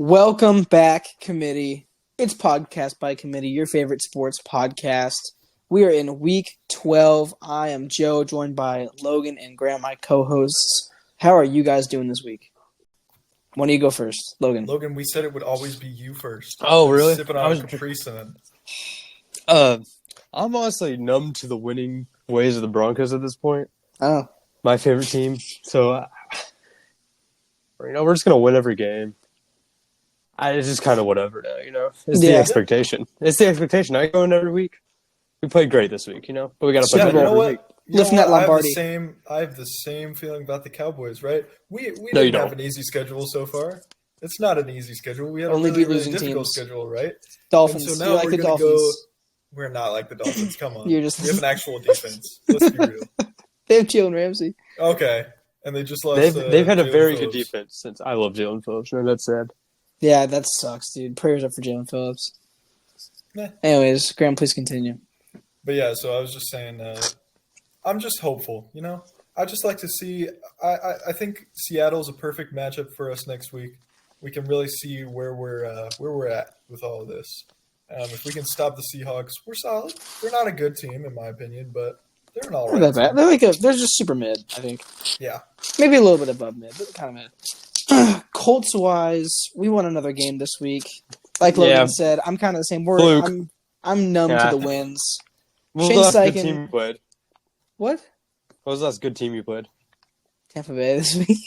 Welcome back, committee. It's Podcast by Committee, your favorite sports podcast. We are in week 12. I am Joe, joined by Logan and Graham, my co-hosts. How are you guys doing this week? Why don't you go first, Logan? Logan, we said it would always be you first. Oh, really? Sipping on a Capri Sun. I'm honestly numb to the winning ways of the Broncos at this point. Oh. My favorite team. So, we're just going to win every game. It's just kind of whatever now, It's the expectation. It's the expectation. I go in every week. We played great this week, but we got to play better every week. Lifting that Lombardi. I have the same feeling about the Cowboys, right? We didn't have an easy schedule so far. It's not an easy schedule. We had a really difficult schedule, right? Dolphins. And so now we're going to go. We're not like the Dolphins. Come on. We have an actual defense. Let's be real. They have Jalen Ramsey. Okay, and they just lost. They've had a very good defense since I love Jalen Phillips. No, that's sad. Yeah, that sucks, dude. Prayers up for Jalen Phillips. Anyways, Graham, please continue. But yeah, so I was just saying, I'm just hopeful, I just like to see. I think Seattle's a perfect matchup for us next week. We can really see where we're at with all of this. If we can stop the Seahawks, we're solid. They're not a good team in my opinion, but they're an all right. They're just super mid, I think. Yeah, maybe a little bit above mid, but kind of mid. Colts-wise, we won another game this week. Like Logan said, I'm kind of the same. I'm numb to the wins. What was the last good team you played? What? What was the last good team you played? Tampa Bay this week.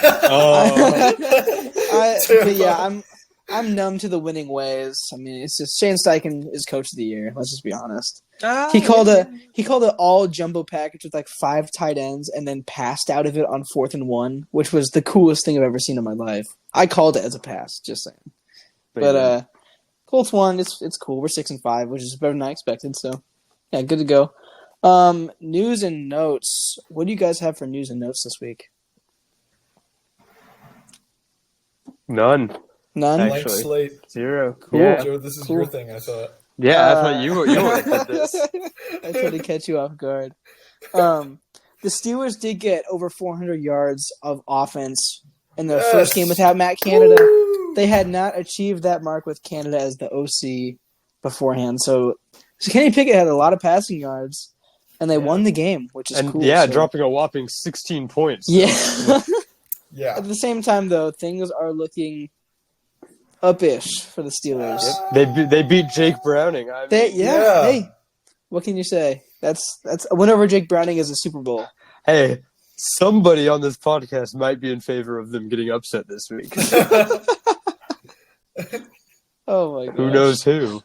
Oh. But yeah, I'm numb to the winning ways. I mean, it's just Shane Steichen is coach of the year. Let's just be honest. He called it all jumbo package with like 5 tight ends and then passed out of it on 4th and 1, which was the coolest thing I've ever seen in my life. I called it as a pass, just saying. But Colts won. It's cool. We're 6-5, which is better than I expected. So yeah, good to go. News and notes. What do you guys have for news and notes this week? None. Blank slate. 0. Cool. Yeah. Joe, this is your thing, I thought. Yeah, I thought you would have did this. I tried to catch you off guard. The Steelers did get over 400 yards of offense in their first game without Matt Canada. Woo! They had not achieved that mark with Canada as the OC beforehand. So Kenny Pickett had a lot of passing yards, and they won the game, which is cool. Yeah, dropping a whopping 16 points. So. Yeah. Yeah. At the same time, though, things are looking up-ish for the Steelers. They beat Jake Browning. Hey, what can you say? That's a win over Jake Browning is a Super Bowl. Hey, somebody on this podcast might be in favor of them getting upset this week. Oh my god! Who knows who?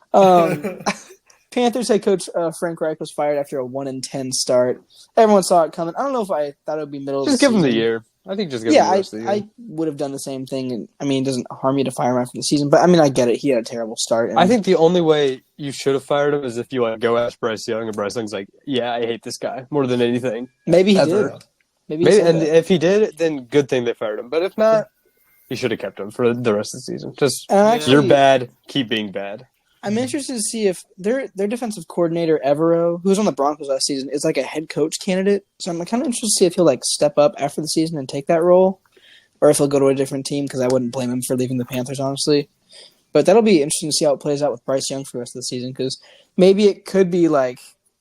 Panthers head coach Frank Reich was fired after a 1-10 start. Everyone saw it coming. I don't know if I thought it would be middle. Just give him the year. I think just give him the rest of the year. I would have done the same thing. And I mean, it doesn't harm you to fire him after the season. But I mean, I get it. He had a terrible start. I think the only way you should have fired him is if you go ask Bryce Young, and Bryce Young's like, "Yeah, I hate this guy more than anything." Maybe he did. Maybe and if he did, then good thing they fired him. But if not, you should have kept him for the rest of the season. Just you're bad. Keep being bad. I'm interested to see if their defensive coordinator Evero, who was on the Broncos last season, is like a head coach candidate. So I'm kind of interested to see if he'll step up after the season and take that role, or if he'll go to a different team. Because I wouldn't blame him for leaving the Panthers, honestly. But that'll be interesting to see how it plays out with Bryce Young for the rest of the season. Because maybe it could be like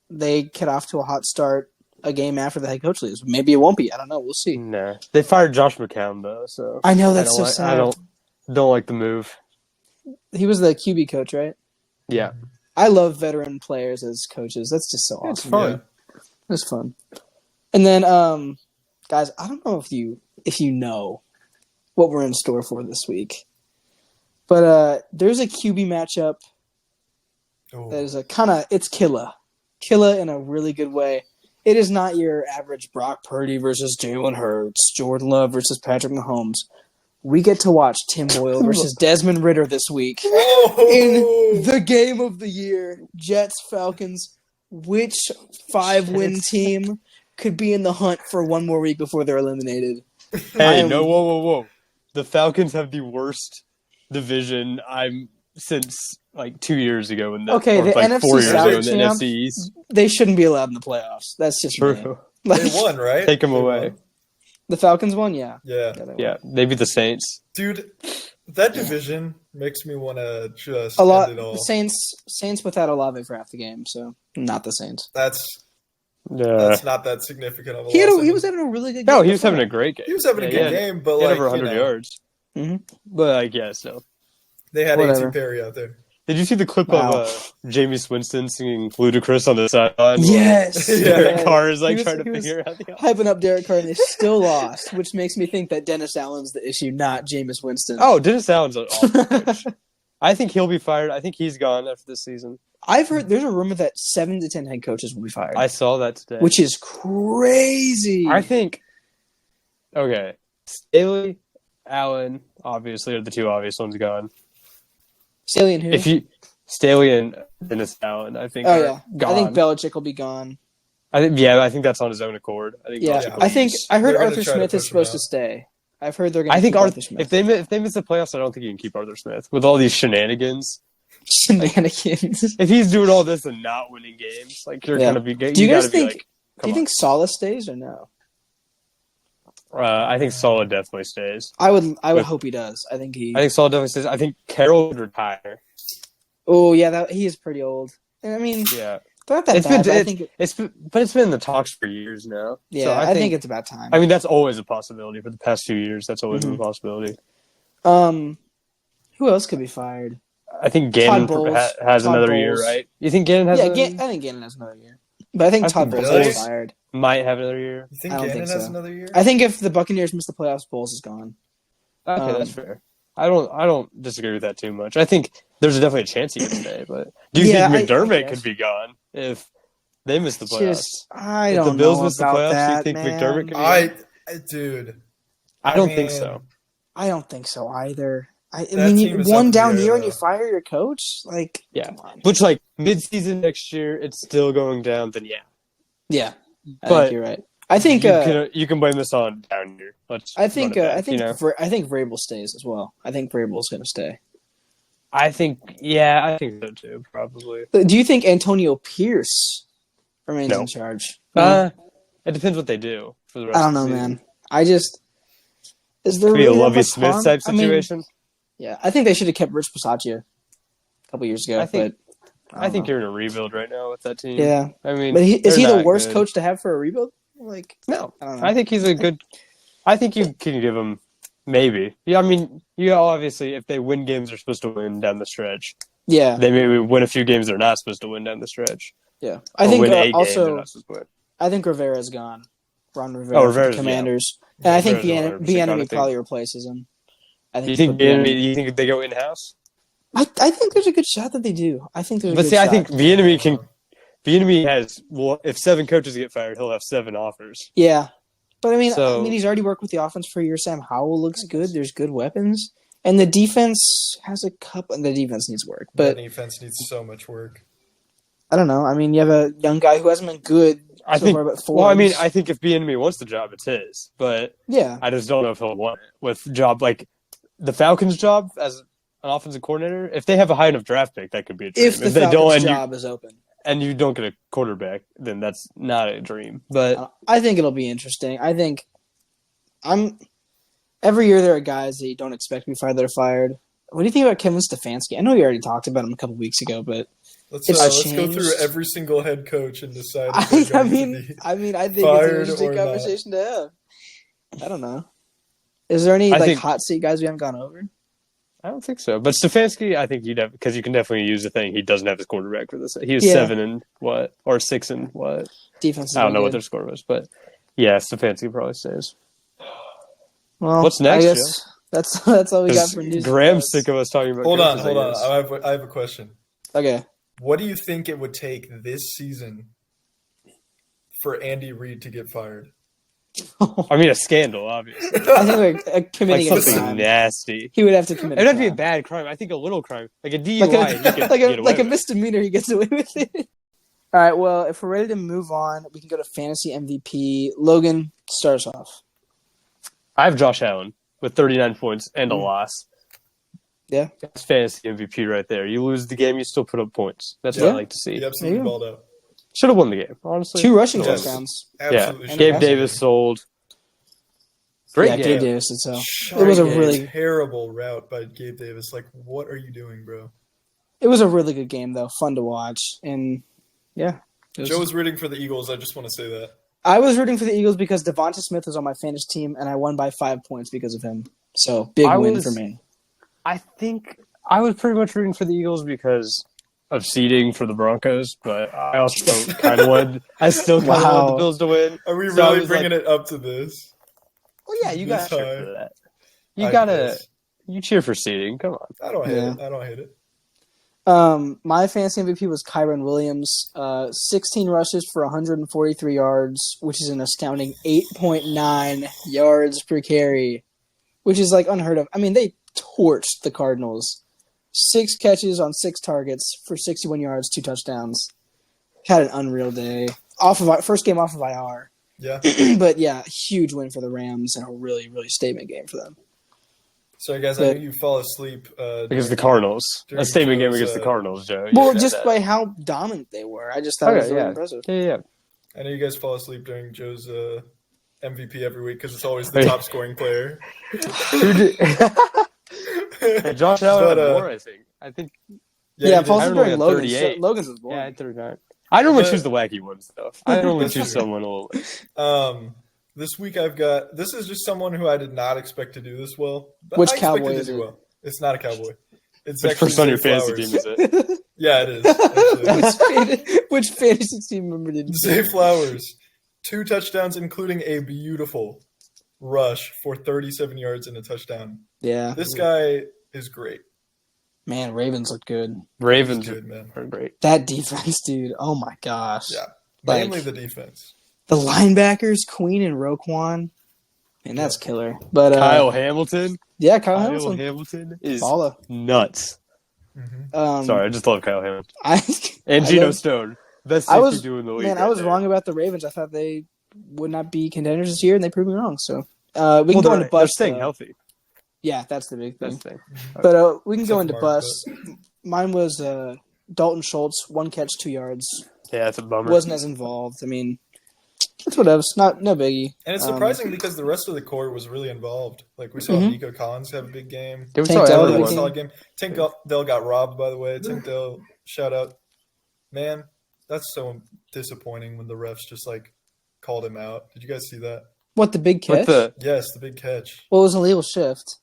they get off to a hot start a game after the head coach leaves. Maybe it won't be. I don't know. We'll see. Nah, they fired Josh McCown though. So I know that's so sad. I don't like the move. He was the QB coach, right? Yeah. I love veteran players as coaches. That's just so awesome. It's fun. Yeah. It's fun. And then, guys, I don't know if you know what we're in store for this week, but there's a QB matchup that is it's killer in a really good way. It is not your average Brock Purdy versus Jalen Hurts, Jordan Love versus Patrick Mahomes. We get to watch Tim Boyle versus Desmond Ridder this week in the game of the year. Jets-Falcons. Which 5-win team could be in the hunt for one more week before they're eliminated? Hey, whoa. The Falcons have the worst division since 2 years ago. The NFC 4 years South ago in the NFC East. They shouldn't be allowed in the playoffs. That's just true. They won, right? Take them away. The Falcons won, yeah. Yeah. They beat the Saints. Dude, That division makes me want to just A lot. end it all. The Saints without Olave for half the game, so not the Saints. That's Yeah. not that significant of a He loss. was having a really good game. No, he was having a great game. He was having a good game, but he had like over 100 yards. Mhm. But I guess so. They had Whatever. A.T. Perry out there. Did you see the clip of Jameis Winston singing Ludacris on the sideline? Yes. Derek Carr is He trying to was figure out the hyping up Derek Carr, and they still lost, which makes me think that Dennis Allen's the issue, not Jameis Winston. Oh, Dennis Allen's an awful coach. I think he'll be fired. I think he's gone after this season. I've heard there's a rumor that 7 to 10 head coaches will be fired. I saw that today. Which is crazy. I think, okay, Staley, Allen, obviously, are the two obvious ones gone. Staley and who? Staley and Dennis Allen, I think, are gone. I think Belichick will be gone. I think that's on his own accord. I heard Arthur Smith is supposed to stay. I've heard they're going to keep Arthur Smith. If they miss the playoffs, I don't think you can keep Arthur Smith with all these shenanigans. Shenanigans. If he's doing all this and not winning games, like you're gonna be. Do you guys think? Do you think Saleh stays or no? I think Saleh definitely stays. I would hope he does. I think Saleh definitely stays. I think Carroll would retire. Oh yeah, he is pretty old. And I mean, yeah. Not that bad, it's been in the talks for years now. Yeah, so I think it's about time. I mean, that's always a possibility for the past 2 years. That's always been a possibility. Who else could be fired? I think Gannon has another year, right? You think Gannon has? I think Gannon has another year. But I think Todd Bowles will be fired. Might have another year. You think Gannon has another year? I think if the Buccaneers miss the playoffs, Bowles is gone. Okay, that's fair. I don't disagree with that too much. I think there's definitely a chance he could stay, but do you think McDermott could be gone if they miss the playoffs? I don't know. If the Bills miss the playoffs, do you think McDermott could be gone? Dude. I don't think so. I don't think so either. I mean, one down year and you fire your coach? Like, come on. Which, like, mid-season next year, it's still going down, then yeah. I think you're right. I think you can blame this on down year. I think Vrabel stays as well. I think Vrabel's going to stay. I think so too, probably. Do you think Antonio Pierce remains in charge? No? It depends what they do for the rest. I don't know, man. Is there really a Lovie Smith type situation? I think they should have kept Rich Bisaccia a couple years ago. I think you're in a rebuild right now with that team. Yeah, I mean, but is he the worst coach to have for a rebuild? Like, no, I think he's a good. I think you can give him maybe. Yeah, I mean, obviously if they win games they're supposed to win down the stretch. Yeah, they maybe win a few games they're not supposed to win down the stretch. Yeah, I think also. I think Rivera's gone. Ron Rivera for the Commanders, and I think Bieniemy probably replaces him. You think they go in house? I think there's a good shot that they do. I think there's. But I think Bieniemy has. Well, if 7 coaches get fired, he'll have 7 offers. Yeah, but I mean, he's already worked with the offense for a year. Sam Howell looks good. There's good weapons, and the defense has a couple. And the defense needs work, but the defense needs so much work. I don't know. I mean, you have a young guy who hasn't been good. I think if Bieniemy wants the job, it's his. But I just don't know if he'll want it with job like the Falcons' job as an offensive coordinator. If they have a high enough draft pick, that could be a dream. If the Falcons' job is open and you don't get a quarterback, then that's not a dream. But I think it'll be interesting. I think every year there are guys that you don't expect to be fired that are fired. What do you think about Kevin Stefanski? I know you already talked about him a couple weeks ago, but let's go through every single head coach and decide. I think it's an interesting conversation to have. I don't know. Is there any hot seat guys we haven't gone over? I don't think so. But Stefanski, I think you'd have because you can definitely use the thing. He doesn't have his quarterback for this. He was 7 and what or 6 and what? Defense. I don't know what their score was, but Stefanski probably stays. Well, what's next? I guess that's all we got for news. Graham's sick of us talking about. Hold on. I have a question. Okay. What do you think it would take this season for Andy Reid to get fired? I mean, a scandal, obviously. I think committing something nasty. He would have to commit. It would have to be a bad crime. I think a little crime, like a DUI, like a misdemeanor. He gets away with it. All right. Well, if we're ready to move on, we can go to fantasy MVP. Logan, start us off. I have Josh Allen with 39 points and a loss. Yeah, that's fantasy MVP right there. You lose the game, you still put up points. That's what I like to see. He absolutely balled out. Should have won the game, honestly. 2 rushing touchdowns. Absolutely. Yeah. Gabe Davis sold. Great yeah, game. Gabe Davis did so. Shot It was a game. really, Terrible route by Gabe Davis. Like, what are you doing, bro? it was a really good game though, fun to watch, and yeah. Joe was rooting for the Eagles. I just want to say that. I was rooting for the Eagles because Devonta Smith was on my fantasy team, and I won by 5 points because of him. So big win for me. I think I was pretty much rooting for the Eagles because of seeding for the Broncos, but I also kind of wanted. I still kind of wanted the Bills to win. Are we So I really was bringing it up to this? Well, yeah, you got to This cheer high. for that. I You gotta. guess. You cheer for seeding. Come on. I don't hate Yeah. it. I don't hate it. My fantasy MVP was Kyron Williams. 16 rushes for 143 yards, which is an astounding 8.9 yards per carry, which is like unheard of. I mean, they torched the Cardinals. 6 catches on 6 targets for 61 yards, 2 touchdowns. Had an unreal day. First game off of IR. Yeah. But yeah, huge win for the Rams and a really, really statement game for them. Sorry, guys. I knew you fall asleep. Because the Cardinals. during A statement game Joe's, against the Cardinals, Joe. Well, You just said by that. how dominant they were. I just thought it was really impressive. Yeah. I know you guys fall asleep during Joe's MVP every week because it's always the top scoring player. Who did? Hey, Josh Allen But, had more, I think. Yeah, he did. falls I don't during know, Logan's. 38. Logan's was born. Yeah, I had 39. I normally But- choose the wacky ones, though. I normally That's choose true. someone a little late. This week I've got. This is just someone who I did not expect to do this well. But Which I expected Cowboy to is do it? well. It's not a Cowboy. It's Which actually person on your Zay fantasy Flowers. team is it? Yeah, it is. Actually. Which fantasy team member did you Zay say? Flowers, 2 touchdowns, including a beautiful rush for 37 yards and a touchdown. Yeah. This guy is great. Man, Ravens look good. Ravens He's good, man. are great. That defense, dude. Oh my gosh. Yeah, Like- mainly the defense. The linebackers, Queen and Roquan. Man, that's killer. But Kyle Hamilton. yeah, Kyle Kyle Hamilton. Hamilton is Baller. nuts. Mm-hmm. Sorry, I just love Kyle Hamilton. I And Geno love- Stone. Best I safety was duo in the league. man, I right was there. wrong about the Ravens. I thought they would not be contenders this year, and they proved me wrong. So we can go into They're bust. staying healthy. Yeah, that's the big thing. That's the thing. But we can go Except into Mark, bust. Mine was Dalton Schultz, 1 catch, 2 yards. Yeah, that's a bummer. Wasn't as involved. I mean, it's whatever. It's no biggie. And it's surprising because the rest of the core was really involved. Like we saw Mhm. Nico Collins have a big game. They Tank saw Dell Really had a everyone. big solid game. Tank Dell got robbed, by the way. Tank Dell, shout out. Man, that's so disappointing when the refs just like called him out. Did you guys see that? What, the big catch? With the Yes, the big catch. Well, it was an illegal shift.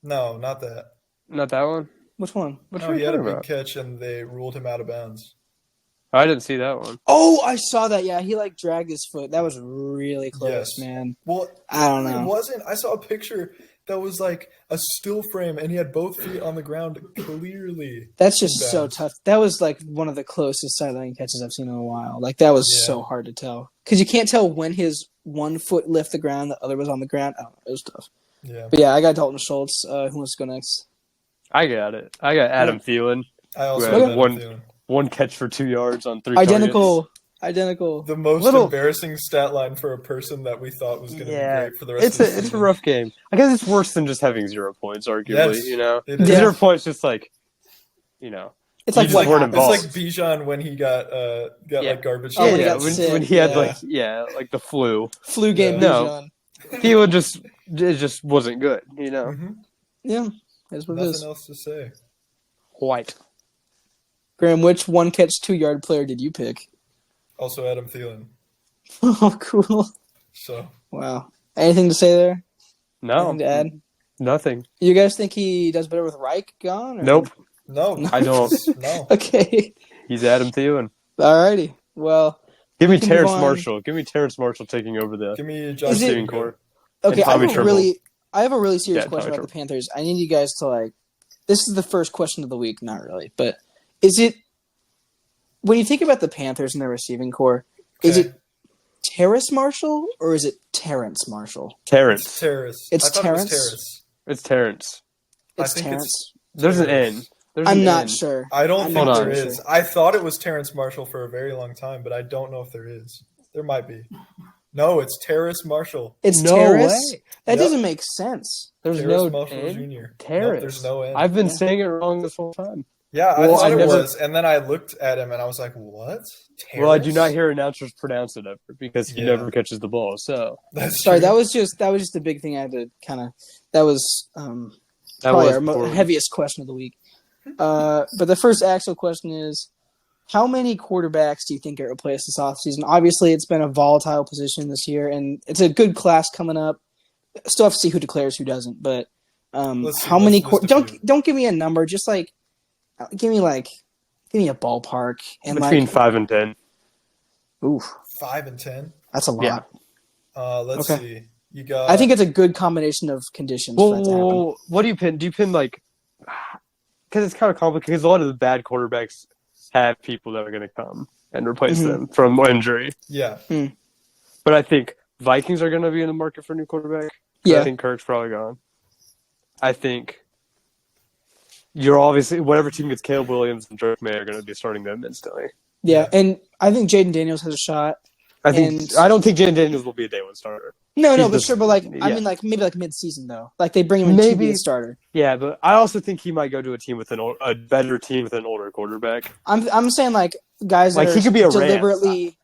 No, not that. not that one. Which one? What No, are he you had a talking big about? catch and they ruled him out of bounds. I didn't see that one. Oh, I saw that. Yeah, he like dragged his foot. That was really close, Yes. man. Well, I don't it know. wasn't. I saw a picture that was like a still frame and he had both feet on the ground clearly. That's just so bounds. tough. That was like one of the closest sideline catches I've seen in a while. Like that was Yeah. so hard to tell because you can't tell when his one foot left the ground, the other was on the ground. I don't know. It was tough. Yeah. But yeah, I got Dalton Schultz. Who wants to go next? I got it. I got Adam Thielen. I also Well, had that one- feeling. 1 catch for 2 yards on 3 targets. Identical. The most Little- embarrassing stat line for a person that we thought was going to Yeah, be great for the rest It's of the a season. rough game. I guess it's worse than just having 0 points, arguably. Yes, You know, it is. 0 points just like, you know. It's You like just what weren't happened. It's involved. like Bijan when he got Yeah. like garbage. Oh, when he time. got when, sick, when he had yeah. like the flu, Flu game. No. Bijan. Thielen just wasn't good. You know, Mhm. Yeah, that's what it Nothing is. else to say. white. Graham, which 1 catch 2 yard player did you pick? Also, Adam Thielen. Oh, cool. So Wow. Anything to say there? No, Anything to add? nothing. You guys think he does better with Reich gone? Or? Nope. no, I don't. no. Okay. He's Adam Thielen. Alrighty. Well, Give me We can move Terrence on. Marshall. Give me Terrence Marshall taking over the Give me Josh Is it- receiving Jacobs. core. okay. And Tommy Tremble. I have a really serious Yeah, question Tommy about the Panthers. I need you guys to like. This is the first question of the week. Not really, but is it when you think about the Panthers and their receiving core? Is Okay. it Terrace Marshall or is it Terrence Marshall? It's Terrence. Terrace. It's I thought Terrace? It was Terrace. It's Terrence. I It's think Terrence. There's an Terrace. N. There's I'm an not N. sure. I don't I'm think not there sure. is. I thought it was Terrence Marshall for a very long time, but I don't know if there is. There might be. No, it's Terrace Marshall. It's No Terrace. way. That Yep. doesn't make sense. There's Terrace no Marshall N. Jr. Terrace. Nope, there's no N. I've been Yeah. saying it wrong this whole time. Yeah, I Well, thought I it never- was, and then I looked at him and I was like, "What?" Well, I do Terrace? not hear announcers pronounce it ever because he Yeah. never catches the ball. So That's Sorry, true. that was just the big thing I had to kind of. That was that probably was our poorly. heaviest question of the week. But the first actual question is, how many quarterbacks do you think get replaced this offseason? Obviously, it's been a volatile position this year, and it's a good class coming up. Still have to see who declares, who doesn't. But Let's see, how many? let's list a few. Don't give me a number. Just give me a ballpark and between 5 and 10. oof, 5 and 10. that's a lot. Yeah. Let's Okay. see. You got. I think it's a good combination of conditions for that to happen. Well, what do you pin? Do you pin like? Because it's kind of complicated. Because a lot of the bad quarterbacks have people that are going to come and replace Mhm. them from injury. Yeah. But I think Vikings are going to be in the market for a new quarterback. Yeah. I think Kirk's probably gone. I think you're obviously whatever team gets Caleb Williams and Drake May are going to be starting them instantly. Yeah, and I think Jaden Daniels has a shot. I don't think Jaden Daniels will be a day one starter. No, He's but the- sure, but I yeah. mean, maybe mid-season though. They bring him in to be Maybe- a starter. Yeah, but I also think he might go to a team with a better team with an older quarterback. I'm saying guys that Like, are he could be a Rams. deliberately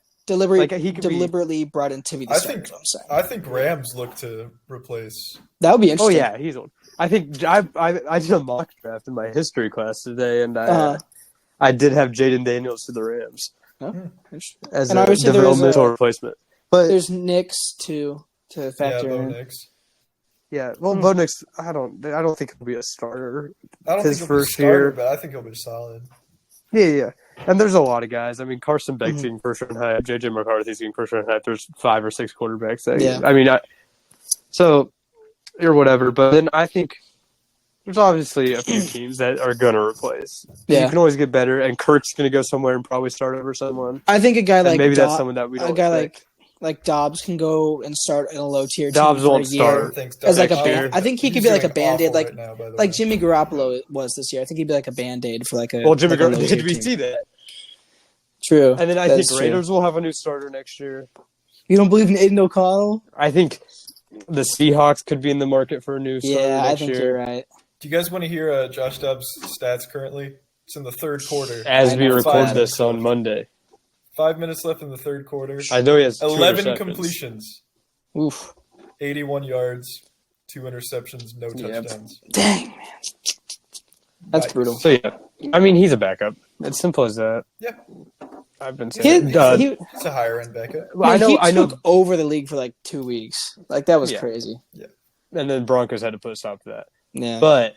Like, he could be- deliberately brought in to be the I starter. think- is what I'm saying. I think Rams look to replace. That would be Oh interesting. yeah, he's old. I think I did a mock draft in my history class today, and I did have Jaden Daniels to the Rams Interesting. as And a obviously there is developmental replacement. But There's Knicks too to Yeah, factor Bo in. Nix. yeah, well, Bo Nix, I don't think he'll be a starter. I don't His think he'll be a first starter, year. but I think he'll be solid. Yeah. And there's a lot of guys. I mean, Carson Beck's Mhm. getting first round hype. JJ McCarthy's getting first round hype. There's 5 or 6 quarterbacks. Yeah. I mean, so or whatever. But then I think there's obviously a few teams that are gonna replace. Yeah. You can always get better, and Kirk's gonna go somewhere and probably start over someone. I think a guy And like maybe that's Dob- someone that we don't a guy expect. like Dobbs can go and start in a low tier. Dobbs team for won't a year. start. As like a next year. band. I think he could He's be like a doing Band-Aid, awful like right now, by the like way. Jimmy Garoppolo was this year. I think he'd be like a Band-Aid for like a. Well, Jimmy like a Garoppolo, low-tier did we team. see that? True. And then I That think is true. Raiders will have a new starter next year. You don't believe in Aiden O'Connell? I think the Seahawks could be in the market for a new starter Yeah, I next think year. you're right. Do you guys want to hear Josh Dobbs' stats currently? It's in the third quarter. As I we know. record 5 this minutes on left. Monday. 5 minutes left in the third quarter. I know he has 2 11 interceptions. completions, Oof. 81 yards, 2 interceptions, no Yep. touchdowns. Dang, man. That's Nice. brutal. So yeah, I mean he's a backup. It's simple as that. Yeah. I've been He, saying. he, It's a higher end backup. I know. he took over the league for like 2 weeks. That was Yeah. crazy. And then Broncos had to put a stop to that. Yeah. But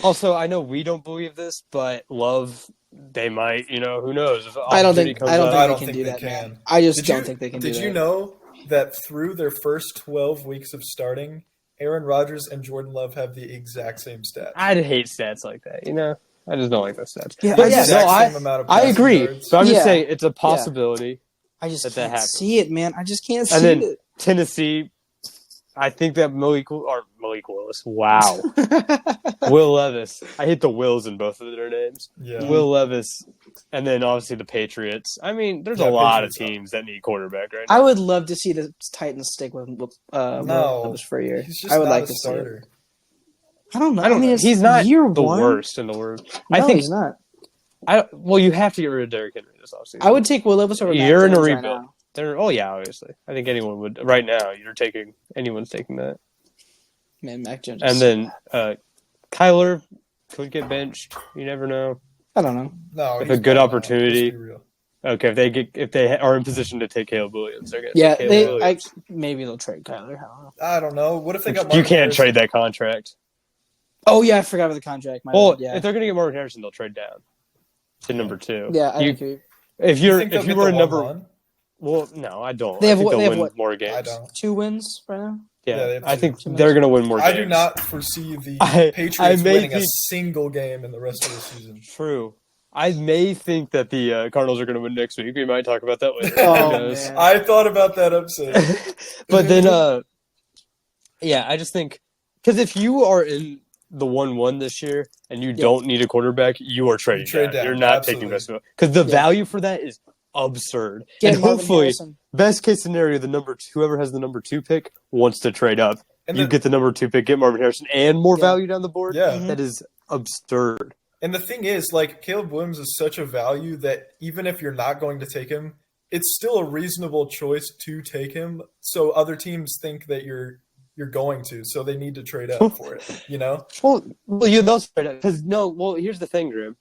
also, I know we don't believe this, but Love, they might. Who knows? If I don't opportunity think comes I don't up. think I they don't can think do they that, can. man. I just Did don't you- think they can do that. Did you know that through their first 12 weeks of starting, Aaron Rodgers and Jordan Love have the exact same stats? I'd hate stats like that. I just don't like those stats. Yeah, The I just- exact no, same amount of I passing agree. yards. But I'm just Yeah. saying it's a possibility. I just that can't happens. see it, man. I just can't see And then it. Tennessee, I think that Malik Willis. Wow. Will Levis. I hate the Wills in both of their names. Yeah. Will Levis, and then obviously the Patriots. I mean, there's Yeah, a lot of Patriots. teams that need quarterback right now. I would love to see the Titans stick with No. Levis for a year. He's just I would not like a to see it. starter. I don't know. I don't mean, know. it's He's not year the one. worst in the world. No, I think. he's not. Well, you have to get rid of Derrick Henry this offseason. I would take Will Levis over. Mac You're in a Jones right rebuild. now. Oh yeah, obviously. I think anyone would. Right now, anyone's taking that. Man, Mac Jones. And then Kyler could get benched. You never know. I don't know. No, If he's a good not. opportunity- Let's be real. Okay, if they are in position to take Caleb Williams, they're gonna Yeah, take Caleb Williams. maybe they'll trade Kyler. I don't know. I don't know. What if they got You Marvin can't Harrison? trade that contract. Oh yeah, I forgot about the contract. My Well, bad, yeah, if they're going to get Marvin Harrison, they'll trade down to number 2. yeah. I You- agree. if You you're think they'll if you get were the a number 1-1? well, no, I don't. They have I think what- they'll they have win what? more games. I don't. 2 wins right now. Yeah, Yeah, they have I two. think Two they're going to win more I games. do not foresee the I Patriots may winning a think- single game in the rest of the season. True. I may think that the Cardinals are going to win next week. We might talk about that later. Oh, Who knows? man. I thought about that upset. But then, yeah, I just think because if you are in the 1-1 this year and you don't need a quarterback, you are trading trade down. down, You're not absolutely. taking best because the Yeah. value for that is absurd. Get and Marvin hopefully, Harrison. best case scenario, whoever has the number 2 pick wants to trade up. And You then- get the number 2 pick, get Marvin Harrison, and more Yeah. value down the board. Yeah. That is absurd. And the thing is, like, Caleb Williams is such a value that even if you're not going to take him, it's still a reasonable choice to take him. So other teams think that you're going to, so they need to trade up for it, you know? Well, they'll trade up because here's the thing, Grim.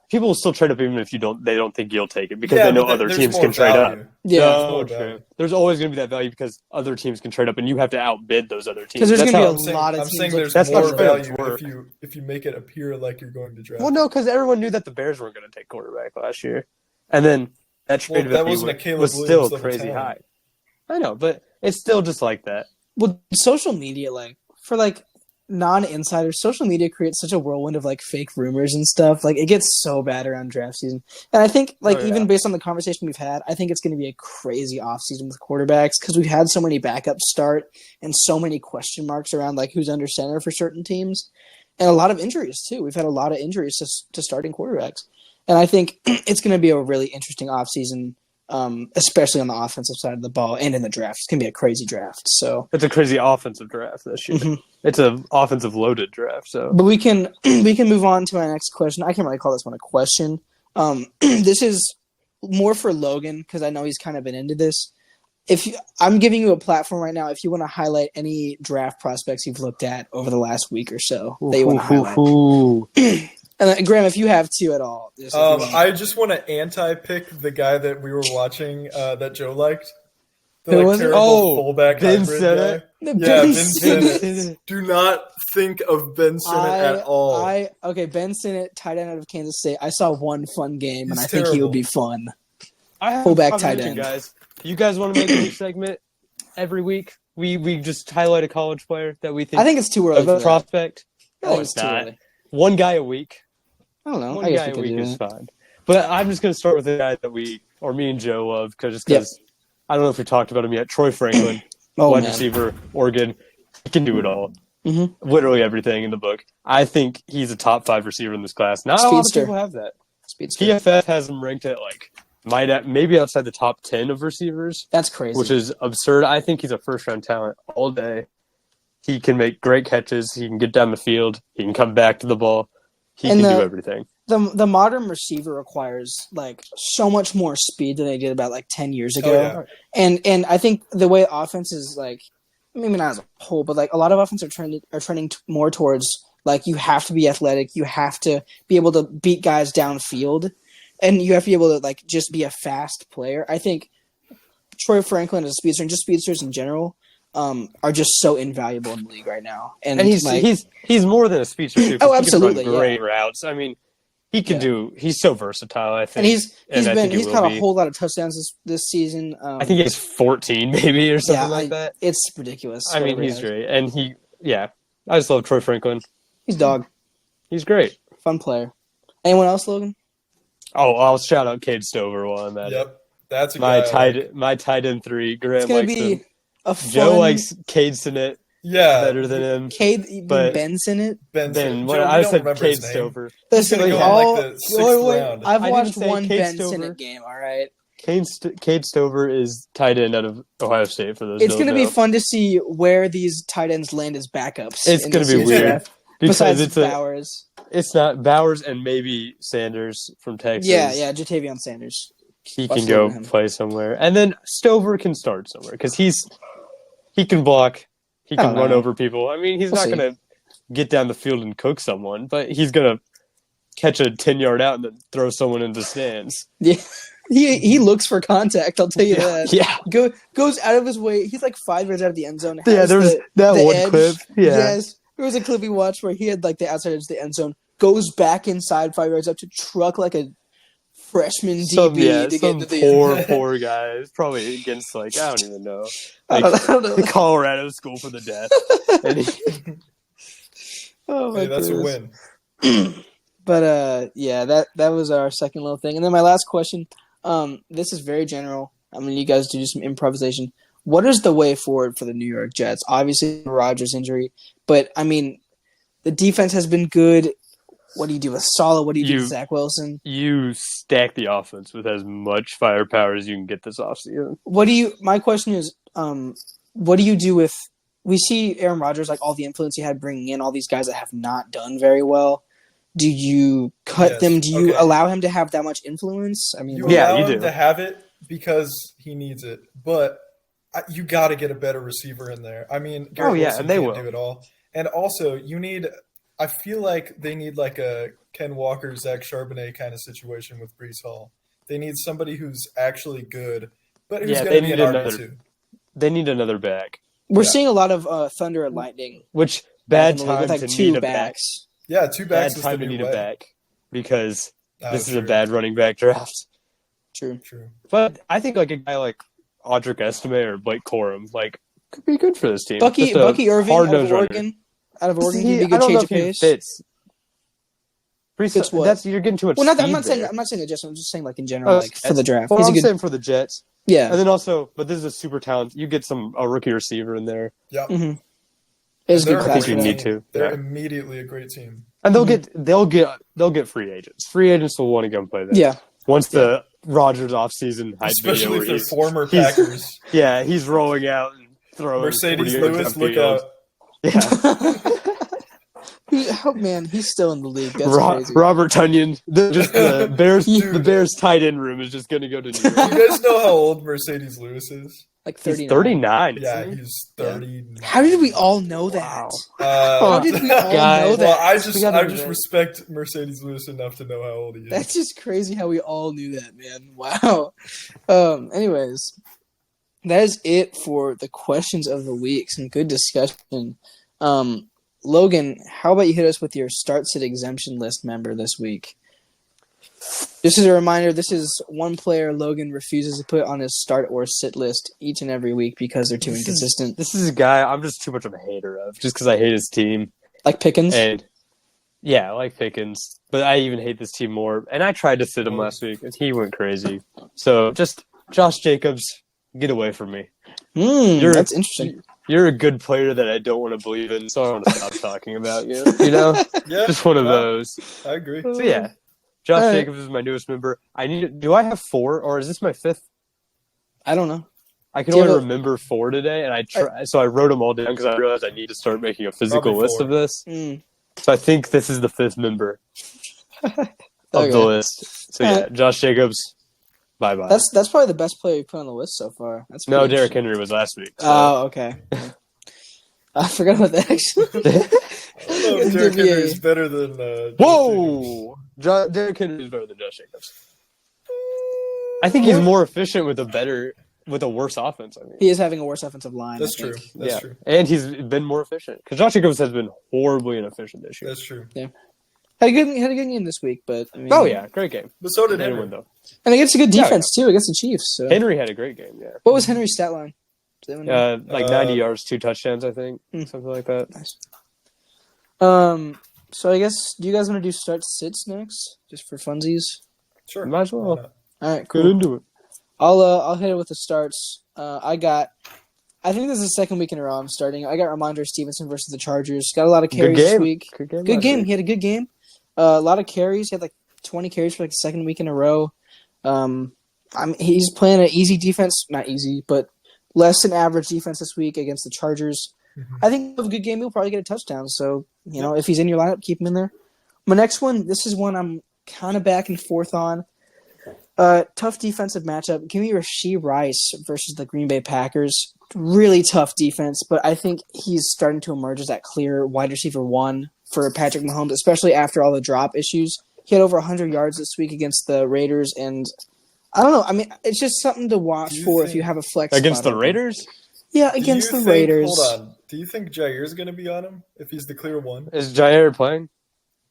People will still trade up even if they don't think you'll take it because they know other teams can trade up. Yeah, no, true. There's always going to be that value because other teams can trade up, and you have to outbid those other teams. Because there's going to be a lot of teams. I'm saying there's more value if you make it appear like you're going to draft. Well, no, because everyone knew that the Bears weren't going to take quarterback last year, and then that trade value was still crazy high. I know, but it's still just like that. Well, social media, like for like non-insiders, social media creates such a whirlwind of like fake rumors and stuff. Like it gets so bad around draft season. And I think even based on the conversation we've had, I think it's going to be a crazy offseason with quarterbacks because we've had so many backups start and so many question marks around like who's under center for certain teams and a lot of injuries too. We've had a lot of injuries to starting quarterbacks. And I think it's going to be a really interesting offseason. Especially on the offensive side of the ball and in the draft. It's going to be a crazy draft. So it's a crazy offensive draft this year. Mm-hmm. It's an offensive loaded draft. So, but we can move on to my next question. I can't really call this one a question. This is more for Logan because I know he's kind of been into this. I'm giving you a platform right now. If you want to highlight any draft prospects you've looked at over the last week or so that you want to highlight. And Graham, if you have to at all. I just want to anti-pick the guy that we were watching that Joe liked. The terrible fullback Ben hybrid Sinnott. guy. Ben Sinnott. Do not think of Ben Sinnott at all. Ben Sinnott, tight end out of Kansas State. I saw one fun game, and I think he would be fun. Fullback tight end. Guys. You guys want to make a new segment every week? We just highlight a college player that we think. I think it's too early. A prospect. No, it's too early. One guy a week. I don't know. One guy a week is fine. But I'm just going to start with the guy that me and Joe love because I don't know if we talked about him yet. Troy Franklin, wide receiver, Oregon. He can do it all. Mm-hmm. Literally everything in the book. I think he's a top 5 receiver in this class. Not a lot of people have that. Speedster. PFF has him ranked at maybe outside the top 10 of receivers. That's crazy. Which is absurd. I think he's a first-round talent all day. He can make great catches. He can get down the field. He can come back to the ball. He can do everything. The modern receiver requires like so much more speed than they did about like 10 years ago. And I think the way offense is like, maybe not as a whole, but like a lot of offense are trending more towards like you have to be athletic, you have to be able to beat guys downfield, and you have to be able to like just be a fast player. I think Troy Franklin is a speedster, and just speedsters in general. Are just so invaluable in the league right now, and he's more than a speedster too. Oh, absolutely, he can run great routes. I mean, he can do. He's so versatile. I think, and he's caught a whole lot of touchdowns this season. I think he has 14 maybe or something like that. It's ridiculous. I mean, he's great, and I just love Troy Franklin. He's dog. He's great, fun player. Anyone else, Logan? Oh, I'll shout out Cade Stover while I'm at it. That's a my tight end 3. Graham likes him. Joe likes Cade Sinnott better than him. But Ben Sinnott? I said Cade Stover. Listen, round. I've watched one Ben Sinnott game, all right? Cade Stover is tight end out of Ohio State for those. It's going to be fun to see where these tight ends land as backups. It's going to be weird. Besides it's Bowers. It's not Bowers and maybe Sanders from Texas. Yeah, Jatavion Sanders. He can go play somewhere. And then Stover can start somewhere because he can block. He can run over people. I mean, he's not going to get down the field and cook someone, but he's going to catch a 10-yard out and then throw someone into the stands. Yeah. He looks for contact, I'll tell you that. Yeah. Goes out of his way. He's like 5 yards out of the end zone. Yeah, there was that one edge. Clip. Yeah. Yes. There was a clip we watched where he had like the outside edge of the end zone, goes back inside 5 yards up to truck like a freshman DB to get to the poor guy. It's probably against I don't even know. I don't know. The Colorado School for the Deaf. That's a win. But that was our second little thing. And then my last question, this is very general. I mean, you guys do some improvisation. What is the way forward for the New York Jets? Obviously, Rodgers' injury, but I mean, the defense has been good. What do you do with Saleh? What do you do with Zach Wilson? You stack the offense with as much firepower as you can get this offseason. My question is, what do you do with? We see Aaron Rodgers, like all the influence he had bringing in all these guys that have not done very well. Do you cut Yes, them? Do you okay. allow him to have that much influence? I mean, You Yeah, allow you him do. to have it because he needs it, but you got to get a better receiver in there. I mean, Garrett Wilson and they can't will. do it all, and also you need. I feel like they need like a Ken Walker, Zach Charbonnet kind of situation with Brees Hall. They need somebody who's actually good, but who's going to be an RB2. They need another back. we're Yeah. seeing a lot of Thunder and Lightning Which back in bad the league time with like to two need a back. backs. Yeah, two Bad backs is the time to new need way. a back because Oh, this is a true. bad running back draft. True. True. But I think like a guy like Audric Estime or Blake Corum like could be good for this team. Bucky Just a Irving out of hard-nosed runner. Oregon. Out of Oregon, he'd be a I good don't know change if of he pace. fits. Fits what? That's you're getting too much. Well, speed I'm not saying there. I'm not saying adjustment. I'm just saying like in general, like for Jets. the draft. Well, He's a I'm good. saying for the Jets, Yeah. and then also, but this is a super talent. You get a rookie receiver in there. Yeah. Mm-hmm. It's a They're good a class. think you great need team. to. They're Yeah. immediately a great team. And they'll get free agents. Free agents will want to come play there. Yeah. Once the Rodgers offseason hype video Especially where if they're he's former he's- Packers. he's rolling out and throwing Mercedes 40 yards Lewis, look out. downfield. Yeah. Oh man, he's still in the league. That's crazy. Robert Tunyon, the Bears, Dude. the Bears tight end room is just going to go to New York. You guys know how old Mercedes Lewis is? Like He's 39. 39. Yeah, isn't he? he's 30. How did we all know that? Wow. How did we all Guys. know that? Well, I We just gotta respect Mercedes Lewis enough to know how old he is. That's just crazy how we all knew that, man. Wow. Anyways, that is it for the questions of the week. Some good discussion. Logan, how about you hit us with your start sit exemption list member this week? Just as a reminder, this is one player Logan refuses to put on his start or sit list each and every week because they're too inconsistent. This is a guy I'm just too much of a hater of, just because I hate his team. Like Pickens? And yeah, I like Pickens, but I even hate this team more. And I tried to sit him last week, and he went crazy. So just Josh Jacobs, get away from me. That's interesting. You're a good player that I don't want to believe in, so I want to stop talking about you. You know, Yeah, just one of yeah, those. I agree. So yeah, Josh All right. Jacobs is my newest member. Do I have 4, or is this my 5th? I don't know. I can Do you only have a- remember 4 today, and so I wrote them all down because I realized I need to start making a physical Probably list 4. of this. Mm. So I think this is the 5th member of Okay. the list. So yeah, Josh Jacobs, bye bye. That's probably the best player you put on the list so far. That's No, pretty Derrick interesting. Henry was last week. So. Oh, okay. I forgot about that actually. I don't know if Derrick Give me a- Henry is better than Josh Jacobs. Whoa! Derrick Henry is better than Josh Jacobs. I think he's more efficient with a worse offense. I mean, He is having a worse offensive line. That's I think. true. That's true. and he's been more efficient because Josh Jacobs has been horribly inefficient this year. That's true. Had a good game this week, but I mean, Oh yeah, great game. But so did Anyone Henry. though. and against a good Yeah, defense too against the Chiefs. So. Henry had a great game. Yeah, What was Henry's stat line? Does anyone know? like 90 yards, 2 touchdowns, I think, something like that. Nice. So I guess do you guys want to do start sits next, just for funsies? Sure. Might as well. Why not? All right, Get cool. into it. I'll hit it with the starts. I think this is the second week in a row I'm starting. I got Ramondre Stevenson versus the Chargers. Got a lot of Good carries this game. week. Good game. Good last game. week. He had a good game. A lot of carries. He had like 20 carries for like the second week in a row. He's playing an easy defense, not easy, but less than average defense this week against the Chargers. I think he'll have a good game. He'll probably get a touchdown. So, if he's in your lineup, keep him in there. My next one, this is one I'm kind of back and forth on. Tough defensive matchup. Give me Rashee Rice versus the Green Bay Packers. Really tough defense, but I think he's starting to emerge as that clear wide receiver 1 for Patrick Mahomes, especially after all the drop issues. He had over 100 yards this week against the Raiders, and I don't know. I mean, it's just something to watch for if you have a flex Against spot the open. Raiders? Yeah, Do against you the think- Raiders. Hold on. Do you think Jair's going to be on him if he's the clear one? Is Jair playing?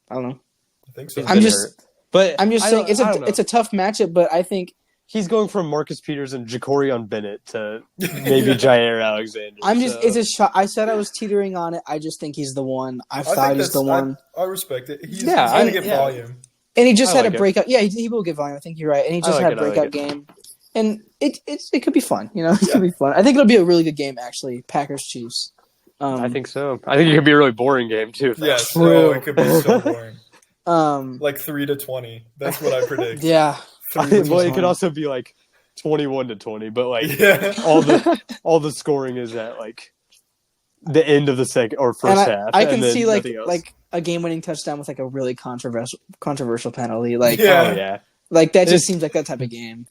I don't know. I think so. He's I'm been just- hurt. But I'm just I saying don't- I don't know. it's a tough matchup, but I think He's going from Marcus Peters and Ja'Cory Bennett to maybe Jair Alexander. I'm just so- it's a shot. I said I was teetering on it. I just think he's the one. I thought he's the one. I respect it. He's Yeah, going to I- get yeah. volume. And he just I had like a it. breakout. Yeah, he will get volume. I think you're right. And he just I had like a it, I like breakout it. game. And it could be fun. It could be fun. I think it'll be a really good game, actually. Packers Chiefs. I think so. I think it could be a really boring game too. Yes. True. Oh, it could be so boring. 3-20. Like 3-20. That's what I predict. Yeah. 3-20. Well, it could also be like 21-20, but like Yeah. all the scoring is at like the end of the second or first And half. I and can then see like nothing else. like a game-winning touchdown with like a really controversial penalty. Like, Yeah. Oh yeah. like that just seems like that type of game.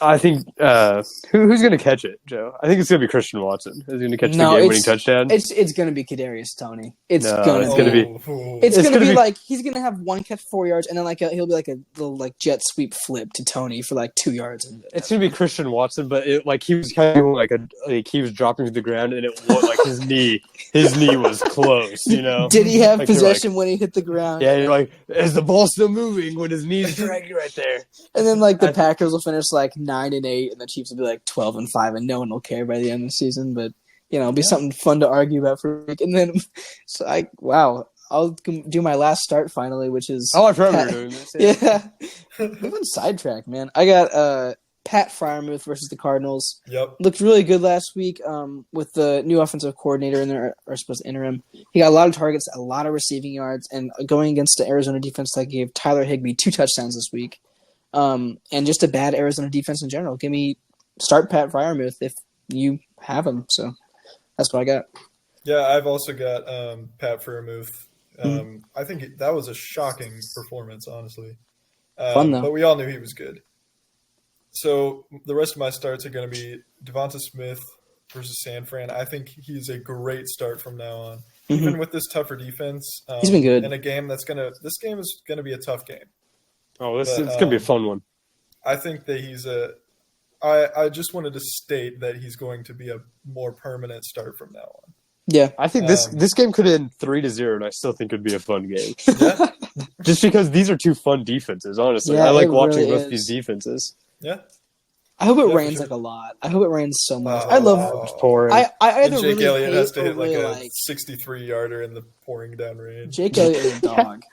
I think who's going to catch it, Joe? I think it's going to be Christian Watson. Who's going to catch the game-winning touchdown? It's going to be Kadarius Toney. It's No, going it's to gonna be. be- It's it's going to gonna be be- like he's going to have one catch 4 yards, and then like he'll be like a little like jet sweep flip to Toney for like 2 yards. It's going to be Christian Watson, but he was kind of like he was dropping to the ground, and it was like his knee was close. You know? Did he have Like, you're possession when he hit the ground? Yeah, you're like, is the ball still moving when his knee's dragging right there? And then like the Packers will finish like 9-8, and the Chiefs will be like 12-5, and no one will care by the end of the season. But it'll be something fun to argue about for a week. And then, I'll do my last start finally, which is Oh, I remember doing this. yeah. We've been sidetracked, man. I got Pat Freiermuth versus the Cardinals. Yep. Looked really good last week with the new offensive coordinator in there, or supposed to interim. He got a lot of targets, a lot of receiving yards, and going against the Arizona defense that gave Tyler Higbee 2 touchdowns this week. And just a bad Arizona defense in general. Start Pat Freiermuth if you have him. So that's what I got. Yeah, I've also got Pat Freiermuth. I think that was a shocking performance, honestly. Fun, though. But we all knew he was good. So the rest of my starts are going to be Devonta Smith versus San Fran. I think he's a great start from now on. Even with this tougher defense. He's been good. In a game this game is going to be a tough game. Oh, it's going to be a fun one. I think that I just wanted to state that he's going to be a more permanent start from now on. Yeah. I think this game could end 3-0, and I still think it'd be a fun game. Yeah. Just because these are 2 fun defenses, honestly. Yeah, I like it watching really both is. these defenses. Yeah. I hope it Yeah, for rains sure. like a lot. I hope it rains so much. Oh, I love. It's pouring. I And either Jake really Elliott hate has to or hit like really a like. 63-yarder in the pouring down rain. Jake Elliott is a dog.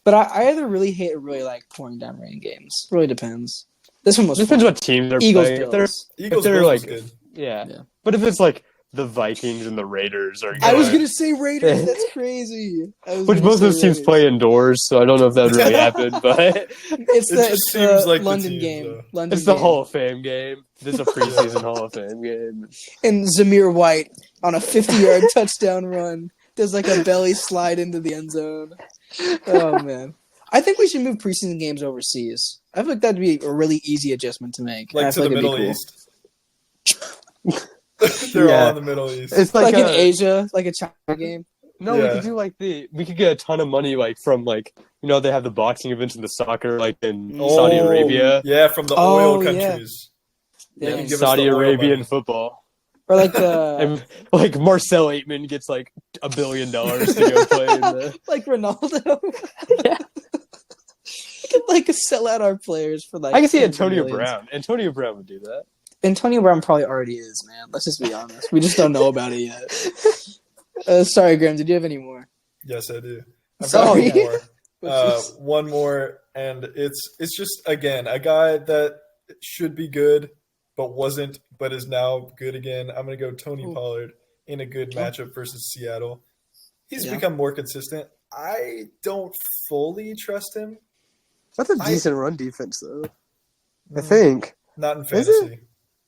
But I either really hate or really like pouring down rain games. Really depends. This one was It depends fun. what team they're Eagles playing. Bills. Eagles they're Bills like- was good. Yeah. Yeah. But if it's like the Vikings and the Raiders are I was good, gonna say Raiders. That's crazy. which both of those teams play indoors, so I don't know if that would really happen, but It's It the, just it's seems the like the London teams, game. though. London it's the game. Hall of Fame game. This is a preseason Hall of Fame game. And Zamir White on a 50-yard touchdown run does like a belly slide into the end zone. Oh man, I think we should move preseason games overseas. I feel like that'd be a really easy adjustment to make. And I Like to feel the it'd be Middle cool. East. They're Yeah. all in the Middle East. It's Like in a- Asia, like a China game. No, Yeah. we could do we could get a ton of money from they have the boxing events and the soccer in Saudi Oh, Arabia. Yeah, from the Oh, oil yeah. countries. Yeah, Yeah, and give us Saudi the oil Arabian money. football. Or like the And Marcel Aitman gets $1 billion to go play in the like Ronaldo. Yeah. We could like sell out our players for like. I can see tens of Antonio millions. Brown. Antonio Brown would do that. Antonio Brown probably already is, man. Let's just be honest. We just don't know about it yet. Sorry, Graham. Did you have any more? Yes, I do. I've Sorry. got one more. Which is- One more, and it's just again a guy that should be good, but wasn't, but is now good again. I'm gonna go Tony Ooh. Pollard in a good matchup versus Seattle. He's Yeah. become more consistent. I don't fully trust him. That's a I- decent run defense, though. I think. Not in Is it? fantasy.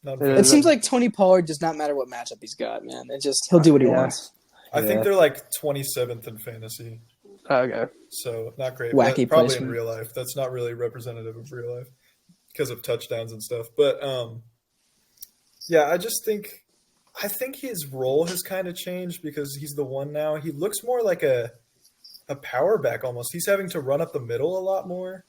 Not in It It fantasy. seems like Tony Pollard does not matter what matchup he's got, man. He'll do what he Yeah. wants. I Yeah. think they're like 27th in fantasy, Okay. so not great. Wacky but probably placement. in real life. That's not really representative of real life because of touchdowns and stuff. But yeah, I think his role has kind of changed because he's the one now. He looks more like a power back almost. He's having to run up the middle a lot more.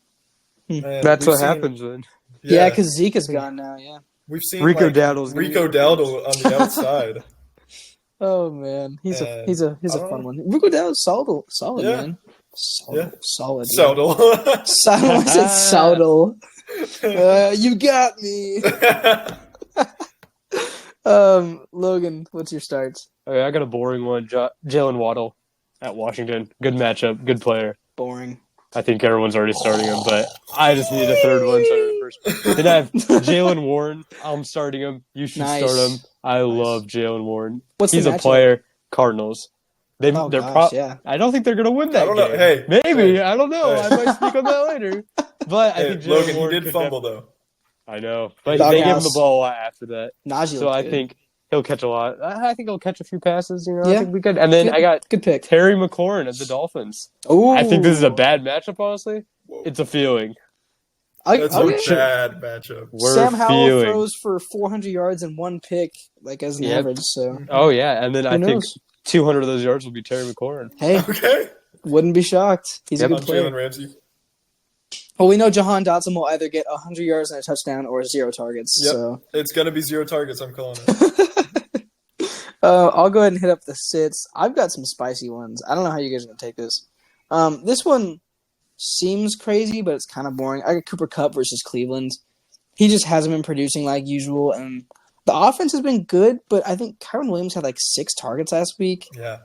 And That's we've what seen- happens then. Yeah, because Zeke is gone now. Yeah. we've seen Rico like, Dowdle's gonna Rico be- Dowdle on the outside. Oh man, he's a And he's a I don't fun know. one. Rico Dowdle's solid, Yeah. man. Solid, Yeah. solid. yeah. Dowdle. Solid. I said Saudle. You got me. Logan, what's your starts? Okay, I got a boring one. Jalen Waddle at Washington. Good matchup. Good player. Boring. I think everyone's already starting him, but I just need a third one. Then I have Jalen Warren. I'm starting him. You should Nice. start him. I love Jalen Warren. What's He's the a matchup? player. Cardinals. They're gosh, yeah. I don't think they're gonna win that I don't know. game. Hey, Maybe. hey, I don't know. hey. I might speak on that later. But I Hey, think Jalen Logan, he Warren did could fumble though. I know, but Doghouse. they gave him the ball a lot after that. Najee So looked I good. think He'll catch a lot. I think he'll catch a few passes. I Yeah. think we could. And then I got good pick. Terry McLaurin of the Dolphins. Ooh. I think this is a bad matchup. Honestly, Whoa. it's a feeling. That's a Okay. bad matchup. Sam Howell feeling. throws for 400 yards and 1 pick, like as an Yep. average. So Oh yeah, and then Who I think knows? 200 of those yards will be Terry McLaurin. hey, Okay. wouldn't be shocked. He's Yep. a I'm good player. Jalen Ramsey. Well, we know Jahan Dotson will either get 100 yards and a touchdown or 0 targets. Yep. So It's going to be 0 targets, I'm calling it. I'll go ahead and hit up the sits. I've got some spicy ones. I don't know how you guys are going to take this. This one seems crazy, but it's kind of boring. I got Cooper Kupp versus Cleveland. He just hasn't been producing like usual, and the offense has been good, but I think Kyron Williams had like 6 targets last week. Yeah.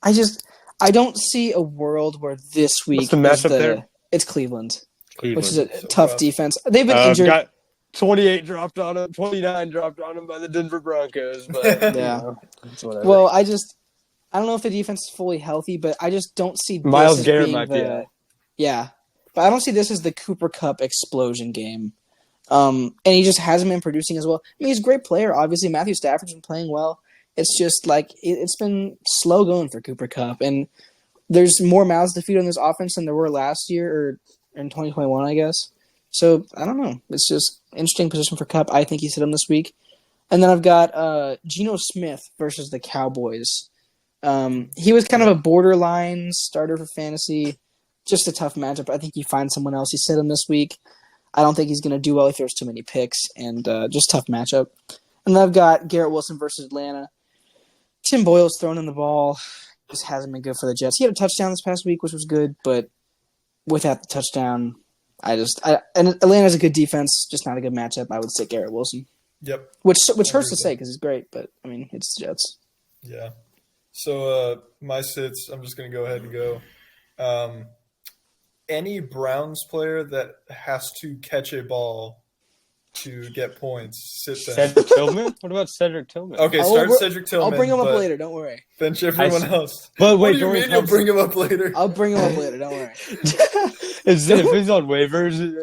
I don't see a world where this week What's the matchup there? It's Cleveland, Cleveland. which is a So tough rough. defense. They've been injured. Got 28 dropped on him, 29 dropped on him by the Denver Broncos. But Yeah. it's whatever. Well, I don't know if the defense is fully healthy, but I just don't see this Myles as Garrett being might be out. Yeah, but I don't see this as the Cooper Kupp explosion game. And he just hasn't been producing as well. I mean, he's a great player. Obviously, Matthew Stafford's been playing well. It's just like it's been slow going for Cooper Kupp, and there's more mouths to feed on this offense than there were last year or in 2021, I guess. So I don't know. It's just interesting position for Kupp. I think he's hit him this week. And then I've got Geno Smith versus the Cowboys. He was kind of a borderline starter for fantasy. Just a tough matchup. I think you find someone else. He sit him this week. I don't think he's going to do well. He throws too many picks, and just tough matchup. And then I've got Garrett Wilson versus Atlanta. Tim Boyle's throwing in the ball. Just hasn't been good for the Jets. He had a touchdown this past week, which was good, but without the touchdown, and Atlanta's a good defense, just not a good matchup. I would say Garrett Wilson, Yep. which hurts to with say that. because he's great, but I mean it's the Jets. Yeah. So my sits, I'm just going to go ahead and go. Any Browns player that has to catch a ball to get points, sit them. Cedric Tillman? What about Cedric Tillman? Okay, I'll start br- Cedric Tillman. I'll bring him up but later. Don't worry. Bench everyone I see. else. But What wait, do you Dorian mean you'll Thompson- bring him up later? I'll bring him up later. Don't worry. If he's on waivers,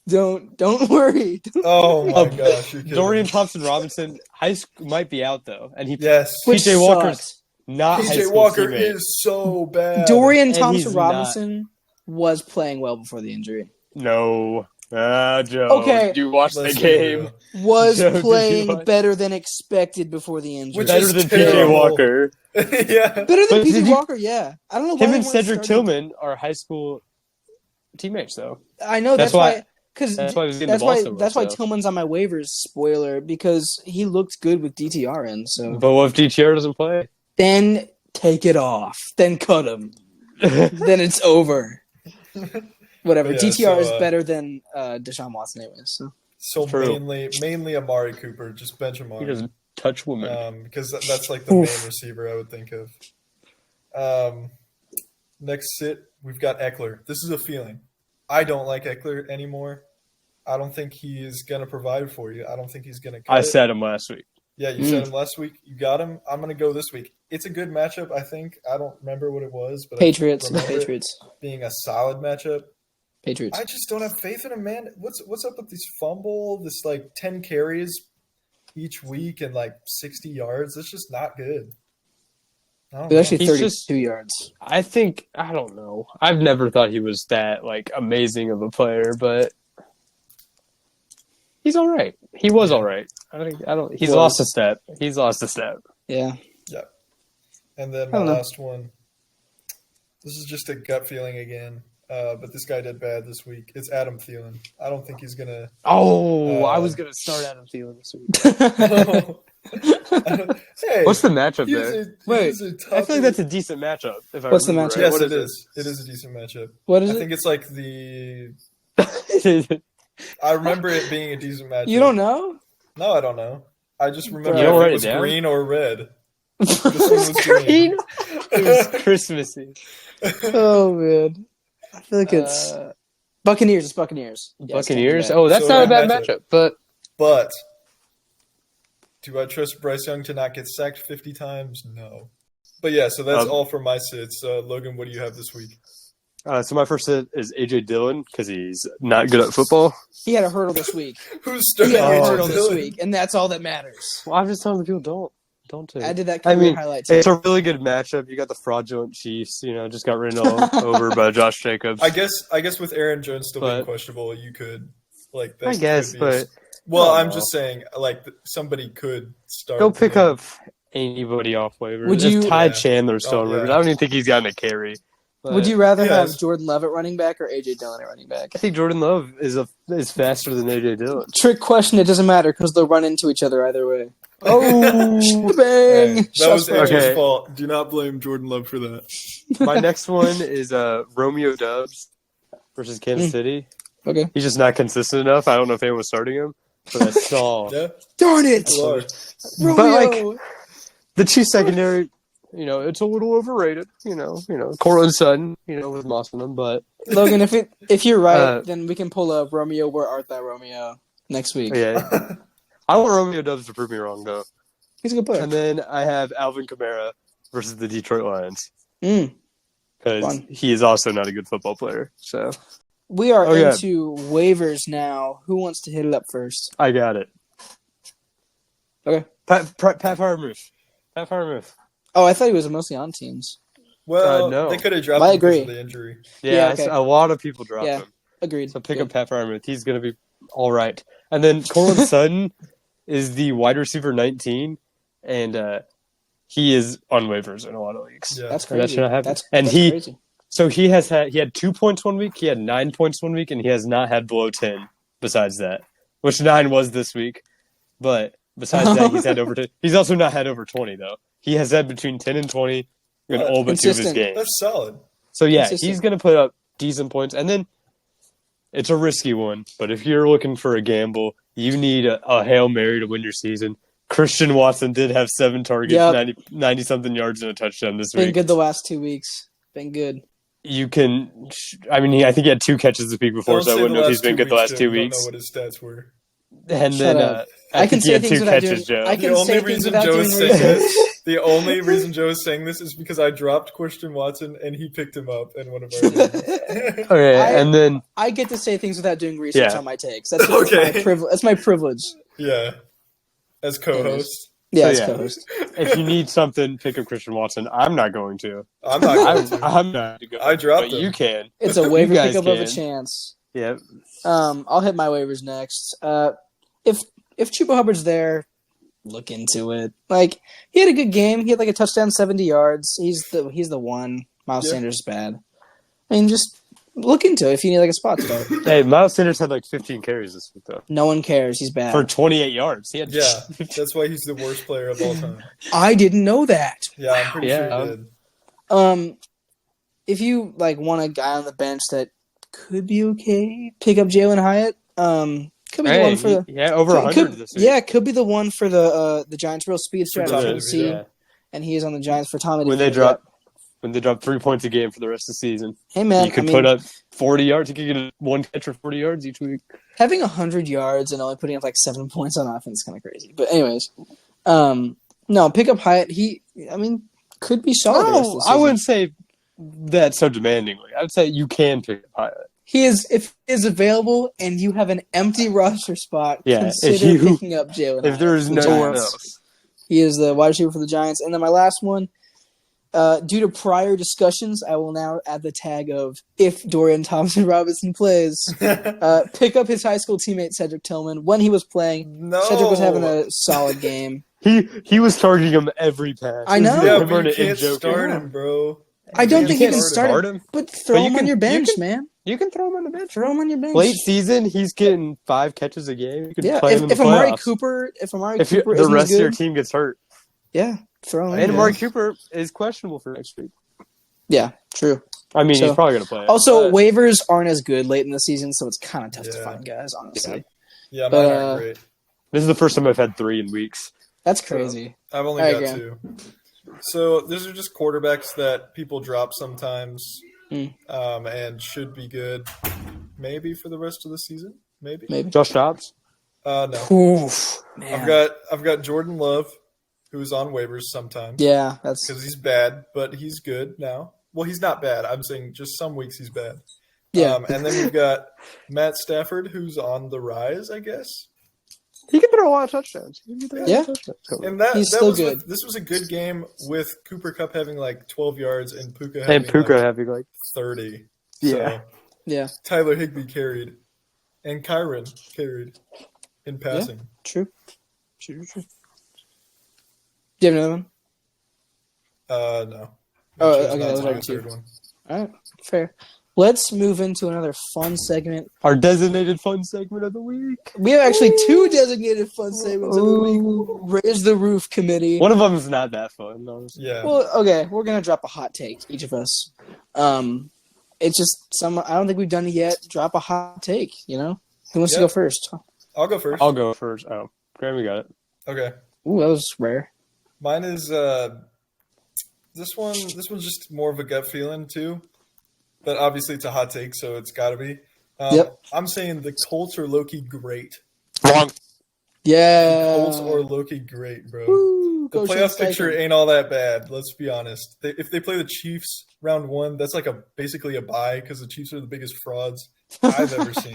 Don't worry. Oh my gosh, you're kidding. Dorian Thompson-Robinson, high school might be out though, and he Yes. Which PJ Walker's sucks. not high PJ school Walker teammate. is so bad. Dorian And Thompson he's Robinson was playing well before the injury. No. Joe. Okay. You watched the Listen, game. Was Joe, did you playing watch? better than expected before the injury. Which Better is than PJ terrible. Walker. Yeah. Better than But PJ did you- Walker, yeah. I don't know why Him he and wasn't Cedric starting. Tillman are high school teammates, though. I know that's That's why- why. Because that's why he was getting the ball so much, that's why though. Tillman's on my waivers. Spoiler, because he looked good with DTR in. So But what if DTR doesn't play? then take it off. Then cut him. Then it's over. Whatever. Yeah, DTR is so, better than Deshaun Watson, anyways. So So True. mainly Amari Cooper. Just bench He Amari. doesn't touch women. Because that's like the main receiver I would think of. Next sit, we've got Eckler. This is a feeling. I don't like Eckler anymore. I don't think he is going to provide for you. I don't think he's going to cut I it. said him last week. Yeah, you said him last week. You got him. I'm going to go this week. It's a good matchup, I think. I don't remember what it was, but Patriots, I remember it Patriots, being a solid matchup. Patriots. I just don't have faith in him, man. What's up with this fumble, this like 10 carries each week and like 60 yards? That's just not good. I don't It was know. actually He's 32 just- yards. I think I don't know. I've never thought he was that like amazing of a player, but he's all right. He was all right. He's Was. lost a step. He's lost a step. Yeah. And then I my don't know. last one. This is just a gut feeling again, but this guy did bad this week. It's Adam Thielen. I don't think he's gonna. Oh, I Uh, was gonna start Adam Thielen this week. Hey, What's the matchup he's there? a- Wait, he's a I feel tough- like that's a decent matchup. If I What's the remember matchup? right. Yes, What it is. It is a decent matchup. What is I it? think it's like the. it? I remember it being a decent matchup. You don't know? No, I don't know. I just remember You don't if write it it was down? green or red. This one was green. It was Christmassy. Oh man, I feel like it's Buccaneers. It's Buccaneers. Yeah, it's Buccaneers. Tampa Bay. Oh, that's So not a good bad matchup. matchup, but But do I trust Bryce Young to not get sacked 50 times? No. But yeah, so that's all for my sits. Logan, what do you have this week? so my first hit is AJ Dillon because he's not good at football. He had a hurdle this week. Who's He starting had a AJ hurdle this Dillon? week, and that's all that matters. Well, I'm just telling the people don't. Don't take. I did that I career mean, highlight too. it's a really good matchup. You got the fraudulent Chiefs. Just got ran over by Josh Jacobs. I guess with Aaron Jones still being But- questionable, you could that I guess, could be but well, I don't I'm know. just saying somebody could start. Go pick the game. up anybody off waivers. Would you- If Ty Yeah. Chandler's still on Oh, waivers, yeah. I don't even think he's gotten a carry. But Would you rather Yes. have Jordan Love at running back or AJ Dillon at running back? I think Jordan Love is faster than AJ Dillon. Trick question. It doesn't matter because they'll run into each other either way. Oh, Bang! Hey, that Shots was fired. AJ's Okay. fault. Do not blame Jordan Love for that. my next one is Romeo Doubs versus Kansas City. Okay. He's just not consistent enough. I don't know if anyone's starting him, but I saw Yeah, Darn it, you are. Romeo! the Chiefs secondary. It's a little overrated. Cortland Sutton. With Moss in them, but Logan, if you're right, Uh, then we can pull up Romeo. Where art thou, Romeo? Next week. yeah. I want Romeo Doubs to prove me wrong though. He's a good player. And then I have Alvin Kamara versus the Detroit Lions Mm. because Fun. he is also not a good football player. So We are Okay. into waivers now. Who wants to hit it up first? I got it. Okay. Pat Freiermuth. Pat Freiermuth. Oh, I thought he was mostly on teams. Well, No. they could have dropped I him because agree. of the injury. Yeah, okay. a lot of people dropped Yeah. him. Agreed. So pick Good. up Pat Freiermuth. He's going to be all right. And then Cortland Sutton is the wide receiver 19, and he is on waivers in a lot of leagues. Yeah, That's So that crazy. should not happen. That's And that's he- crazy. So he had 2 points one week, he had 9 points one week, and he has not had below 10 besides that, which 9 was this week. But besides that, he's had over 10. He's also not had over 20, though. He has had between 10 and 20 in all but 2 of his Consistent. games. that's solid. So, yeah, Consistent. he's going to put up decent points. And then it's a risky one, but if you're looking for a gamble, you need a Hail Mary to win your season. Christian Watson did have 7 targets, Yep. 90-something yards, and a touchdown this Been week. good the last 2 weeks. Been good. You can, I think he had 2 catches this week before, Don't so I say wouldn't the know if he's last been 2 good the last weeks, 2 Jim. Don't weeks. know what his stats were. And Shut then up. I can think he say had things 2 without catches, doing- Joe. I The can only say things reason without Joe doing is saying research. this, the only reason Joe is saying this is because I dropped Christian Watson and he picked him up in one of our leagues. Okay, I- and then I get to say things without doing research Yeah. on my takes. That's Okay. my privilege. That's my privilege. Yeah, as co-host, Yeah, So, as yeah. co-host. if you need something, pick up Christian Watson. I'm not going to. I'm not going to. I'm not going to. I dropped but him. you can. It's a waiver guys pickup of a can. chance. Yeah. I'll hit my waivers next. If Chuba Hubbard's there, look into it. Like, he had a good game. He had like a touchdown, 70 yards. He's the one. Miles Yeah. Sanders is bad. I mean, just look into it if you need like a spot start. Hey, Miles Sanders had like 15 carries this week though, No one cares. He's bad. for 28 yards. He had Yeah, that's why he's the worst player of all time. I didn't know that. Yeah, I'm pretty Yeah. sure he did. If you like want a guy on the bench that could be okay, pick up Jalen Hyatt. Could be the one for the over 100 this week. yeah, could be the one for the Giants' real speedster For out of Tommy Tennessee, DeVito. Yeah. and he is on the Giants for Tommy. When they DeVito. drop 3 points a game for the rest of the season, Hey man, you could put up 40 yards. You could get 1 catch for 40 yards each week. having 100 yards and only putting up like 7 points on offense is kind of crazy. But anyways, no, pick up Hyatt. Could be solid. the rest of the I season. wouldn't say that so demandingly. I'd say you can pick up Hyatt. He is if he is available and you have an empty roster spot. Yeah, consider if you- picking up Jalen. If Hyatt there is for the no one Giants. else. He is the wide receiver for the Giants. And then my last one, due to prior discussions, I will now add the tag of if Dorian Thompson-Robinson plays, pick up his high school teammate Cedric Tillman. When he was playing, No, Cedric was having a solid game. He was targeting him every pass. I know. Yeah, Him but running you in can't joke. start him, bro. I don't You think you can't can start start him, him? but throw But you him on can- your you bench, can- man. You can throw him on the bench. Throw him on your bench. Late season, he's getting 5 catches a game. You could Yeah, play him in the if Amari playoffs. Cooper, If Cooper the isn't rest as of your good, team gets hurt, yeah, throw him. and in. Amari Cooper is questionable for next week. Yeah, true. I mean, So- he's probably going to play. Also, but- waivers aren't as good late in the season, so it's kind of tough to Yeah. find guys. Honestly, Yeah, mine But, aren't great. this is the first time I've had 3 in weeks. that's crazy. I've only All got right, 2. So these are just quarterbacks that people drop sometimes, and should be good, maybe for the rest of the season. Maybe. Maybe. Josh Dobbs. No. Oof, man. I've got Jordan Love, who's on waivers sometimes. Yeah, that's Because he's bad, but he's good now. Well, he's not bad. I'm saying just some weeks he's bad. yeah. And then we've got Matt Stafford, who's on the rise, I guess. He can throw a lot of touchdowns. Yeah. And He's still good. This was a good game with Cooper Kupp having like 12 yards and Puka having having like 30. Yeah. So Yeah. Tyler Higbee carried, and Kyron carried in passing. True. Do you have another one? No. Oh, Chose okay, not that was to do our a two. third one. All right, fair. Let's move into another fun segment. Our designated fun segment of the week. We have actually two designated fun segments of the week. Raise the Roof Committee. One of them is not that fun, honestly. Yeah. Well, okay, we're gonna drop a hot take, each of us. It's just I don't think we've done it yet. Drop a hot take. You know, who wants to go first? I'll go first. I'll go first. Oh, Grammy got it. Okay. Ooh, that was rare. Mine is this one. This one's just more of a gut feeling too, but obviously it's a hot take, so it's got to be. Yep. I'm saying the Colts are low-key great. Wrong. Yeah. Colts are low-key great, bro. Woo, The go playoff Shane picture Steichen. ain't all that bad. Let's be honest. If they play the Chiefs round one, that's like basically a bye because the Chiefs are the biggest frauds I've ever seen.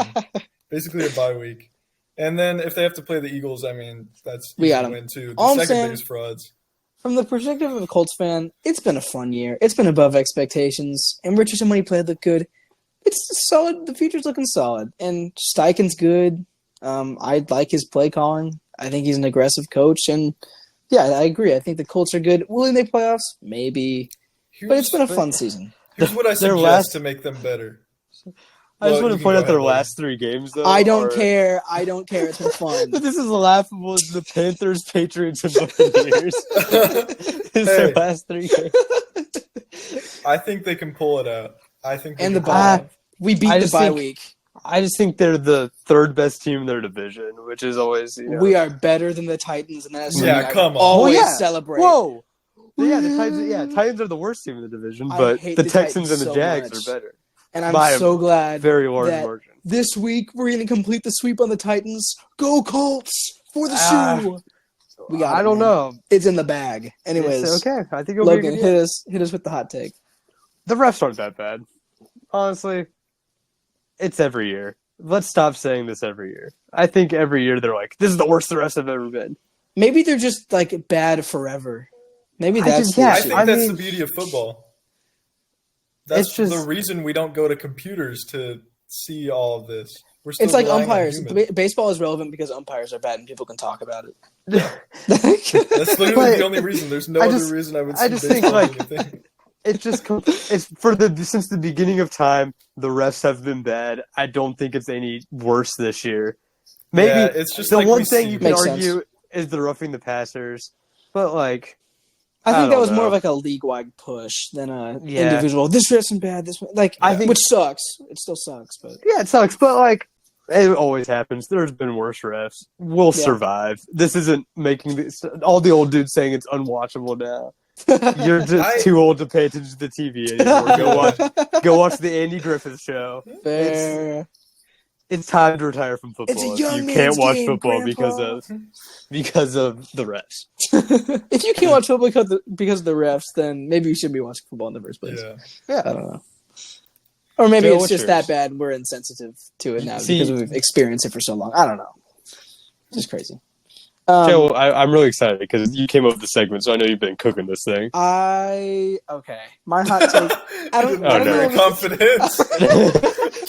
Basically a bye week. And then if they have to play the Eagles, I mean, that's We got a 'em. win too. All I'm The second saying- biggest frauds. From the perspective of a Colts fan, it's been a fun year. It's been above expectations. And Richardson, when he played, looked good. It's solid. The future's looking solid. And Steichen's good. I like his play calling. I think he's an aggressive coach. And, yeah, I agree. I think the Colts are good. Will they make playoffs? Maybe. But it's been a fun season. Here's what I Their suggest to make them better. I just Well, want you to can point go out their ahead, last three games, though. I don't care. I don't care. It's been fun. But this is laughable as the Panthers, Patriots, and Buccaneers. It's their Hey. last three games. I think they can pull it out. I think they And can the pull it bye. out. We beat I the just bye think- week. I just think they're the third best team in their division, which is always, We are better than the Titans, and that's Yeah, something I come on. always Well, yeah. celebrate. Whoa! The Titans are the worst team in the division, I but hate the the Texans Titans and the so Jags much. are better. And I'm by a so glad Very large that margin. this week we're going to complete the sweep on the Titans. Go Colts for the shoe. We got I it, don't man. know. It's in the bag. Anyways, It's okay. I think it'll Logan, be a good year. hit us with the hot take. The refs aren't that bad. Honestly, it's every year. Let's stop saying this every year. I think every year they're like, this is the worst the refs have ever been. Maybe they're just like bad forever. Maybe that's just- the yeah, I issue. think I that's mean- the beauty of football. That's It's just- the reason we don't go to computers to see all of this. We're still It's like relying on umpires. humans. Baseball is relevant because umpires are bad and people can talk about it. That's literally But- the only reason. There's no I other just- reason I would I see just think, baseball like- being a thing. It's since the beginning of time, the refs have been bad. I don't think it's any worse this year. Maybe Yeah, it's just the like one we thing see. you can Makes argue sense. is the roughing the passers, but like I I think that don't was more know. of like a league-wide push than a Yeah. individual. This ref's bad. This like I think- which sucks. It still sucks, but yeah, it sucks, but like it always happens. There's been worse refs. We'll Yeah. survive. This isn't making this all the old dudes saying it's unwatchable now. You're just too old to pay attention to the TV anymore. Go watch the Andy Griffith show. fair. It's time to retire from football. It's a if young you man's can't watch game, football Grandpa. because of the refs. If you can't watch football because of the refs, then maybe you shouldn't be watching football in the first place. Yeah. I don't know. Or maybe Joe, it's what's just yours? that bad and we're insensitive to it now See- because we've experienced it for so long. I don't know. It's just crazy. Joe, I'm really excited because you came up with the segment, so I know you've been cooking this thing. Okay. My hot take. I don't Oh, know no. if- confidence.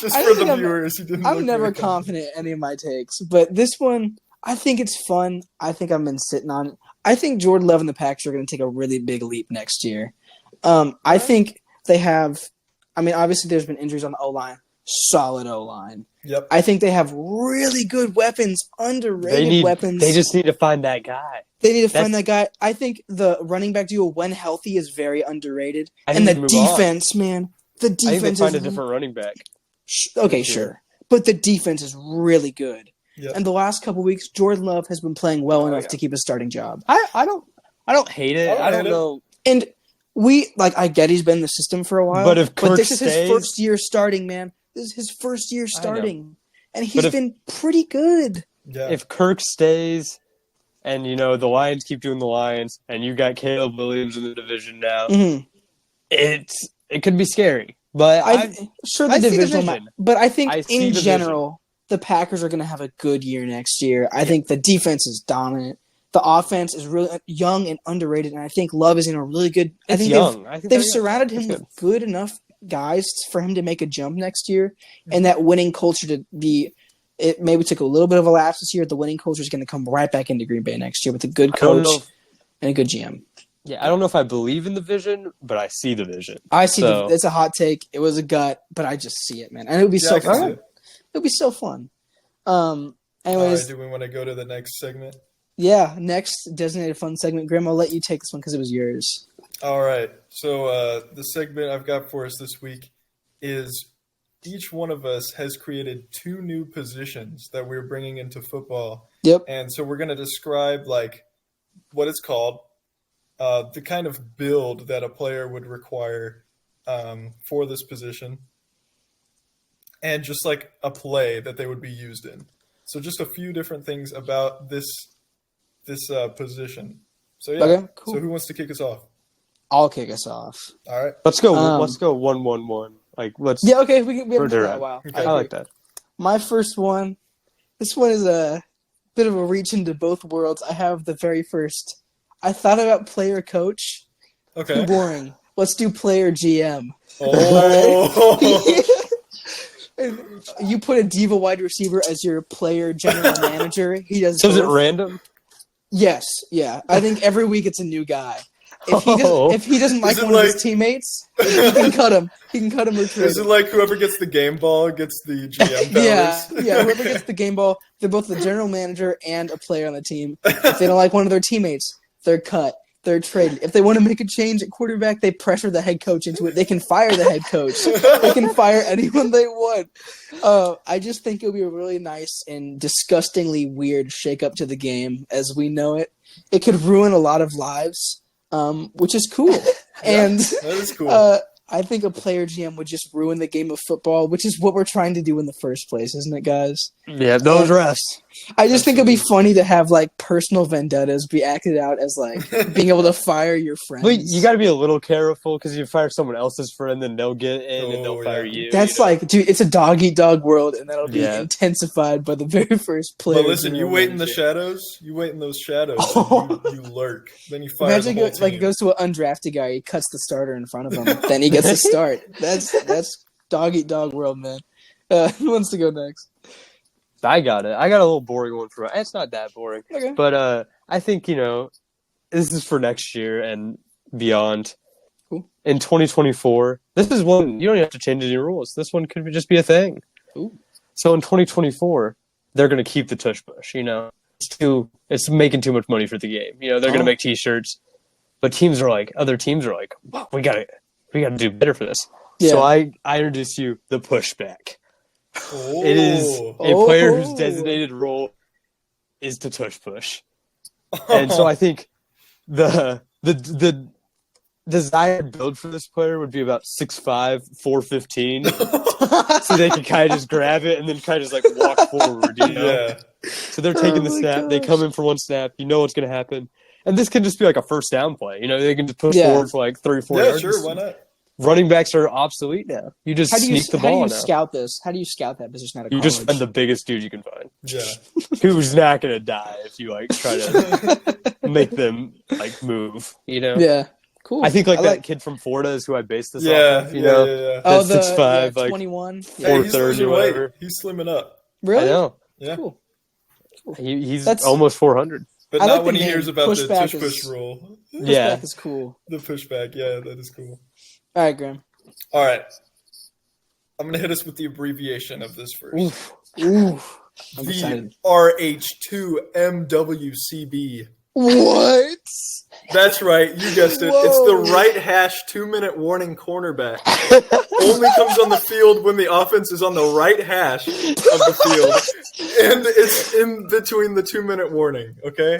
Just I for think the I'm- viewers, he didn't. I'm look never very confident in any of my takes, but this one, I think it's fun. I think I've been sitting on it. I think Jordan Love and the Packers are going to take a really big leap next year. I think they have. I mean, obviously, there's been injuries on the O line. Solid O line. Yep. I think they have really good weapons, underrated weapons. They just need to find that guy. They need to find That's- that guy. I think the running back duo, when healthy, is very underrated. I And think the they move on. defense, man. The I think they defense find a is different running back. okay, Sure. sure. But the defense is really good. Yep. And the last couple weeks, Jordan Love has been playing well enough yeah. to keep a starting job. I don't hate it. I don't hate it. know. And I get he's been in the system for a while. But if Kirk this is his stays- first year starting, man. This is his first year starting. And he's But if- been pretty good. Yeah. If Kirk stays, and the Lions keep doing the Lions, and you got Caleb Williams in the division now, Mhm. it could be scary. But I'm sure the I see the divisional vision. but I think I see in the general, the Packers are going to have a good year next year. I think the defense is dominant. The offense is really young and underrated, and I think Love is in a really good. I think they've surrounded him with good enough guys for him to make a jump next year, and that winning culture to be. It maybe took a little bit of a lapse this year. The winning culture is going to come right back into Green Bay next year with a good coach and a good GM. Yeah, I don't know if I believe in the vision, but I see the vision. I see. It's a hot take. It was a gut, but I just see it, man, and it would be so fun. It would be so fun. Anyways, do we want to go to the next segment? Yeah, next designated fun segment. Graham, I'll let you take this one because it was yours. All right. So the segment I've got for us this week is each one of us has created 2 new positions that we're bringing into football. Yep. And so we're going to describe like what it's called, the kind of build that a player would require for this position, and just like a play that they would be used in. So just a few different things about this position. So yeah. Okay, cool. So who wants to kick us off? I'll kick us off. All right. Let's go 1-1-1. Like let's. Yeah. Okay. We haven't done that. Wow. Okay. I like that. My first one. This one is a bit of a reach into both worlds. I have the very first. I thought about player coach. Okay. Too boring. Let's do player GM. Oh. You put a diva wide receiver as your player general manager. He does. So is it random? Yes. Yeah. I think every week it's a new guy. If he doesn't like one of his teammates, he can cut him. He can cut him or trade. Is it like whoever gets the game ball gets the GM powers? Yeah. Whoever gets the game ball, they're both the general manager and a player on the team. If they don't like one of their teammates, they're cut. They're traded. If they want to make a change at quarterback, they pressure the head coach into it. They can fire the head coach. They can fire anyone they want. I just think it would be a really nice and disgustingly weird shakeup to the game as we know it. It could ruin a lot of lives, which is cool. And that is cool. I think a player GM would just ruin the game of football, which is what we're trying to do in the first place, isn't it, guys? Yeah, those refs. I just think it'd be funny to have like personal vendettas be acted out as like being able to fire your friends. But you got to be a little careful because you fire someone else's friend, then they'll get in and they'll fire you. That's like, dude, it's a dog eat dog world, and that'll be intensified by the very first player. But listen, you wait in the shadows. You wait in those shadows. You lurk. Then you fire the whole team. Like it goes to an undrafted guy. He cuts the starter in front of him. Then he gets a start. That's dog eat dog world, man. Who wants to go next? I got it. I got a little boring one for. It's not that boring, but I think this is for next year and beyond. Cool. In 2024, this is one you don't even have to change any rules. This one could just be a thing. Ooh. So in 2024, they're going to keep the tush push. It's making too much money for the game. They're going to make T-shirts, but other teams are like, wow, we got to do better for this. Yeah. So I introduce you the pushback. Oh. It is a player whose designated role is to tush push. And so I think the desired build for this player would be about 6'5", 415. So they can kind of just grab it and then kind of just like walk forward, Yeah. So they're taking the snap. Gosh. They come in for one snap. You know what's going to happen. And this can just be like a first down play. They can just push forward for like 3-4 yards. Yeah, sure. Why not? Running backs are obsolete now. You just sneak the ball now. How do you scout this? How do you scout that position out of college? You just find the biggest dude you can find. Yeah. Who's not going to die if you try to make them move, Yeah. Cool. I think that kid from Florida is who I based this off of. Yeah. Oh, the 6'5", 21. Hey, he's losing weight. He's slimming up. Really? I know. Yeah. Cool. He's almost 400. But not when he hears about the tush-push rule. Pushback is cool. The pushback, yeah, that is cool. All right, Graham. All right. I'm going to hit us with the abbreviation of this first. Oof. The RH2MWCB. What? That's right. You guessed it. Whoa. It's the right hash 2-minute warning cornerback. Only comes on the field when the offense is on the right hash of the field. And it's in between the 2-minute warning, okay?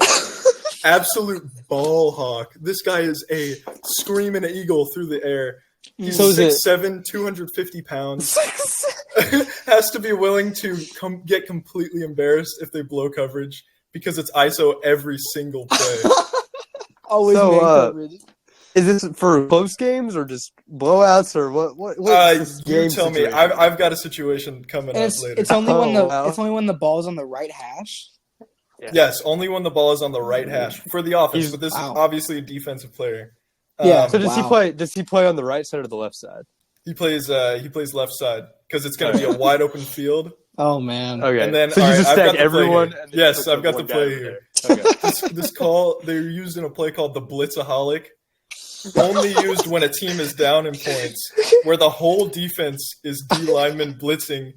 Absolute ball hawk. This guy is a screaming eagle through the air. He's 6'7", 250 pounds. Has to be willing to get completely embarrassed if they blow coverage because it's ISO every single play. Always man coverage. Is this for close games or just blowouts or what is this You game tell me. situation? I've got a situation coming And up later. it's only when wow. it's only when the ball's on the right hash. Yes, only when the ball is on the right hash for the offense. But this is obviously a defensive player. Yeah. So does he play? Does he play on the right side or the left side? He plays left side because it's going to be a wide open field. Oh man. Okay. And then so you just I've got stack the play everyone. here. And then Yes, put I've got the one guy play over here. there. Okay. This call they're used in a play called the blitzaholic. Only used when a team is down in points, where the whole defense is D linemen blitzing,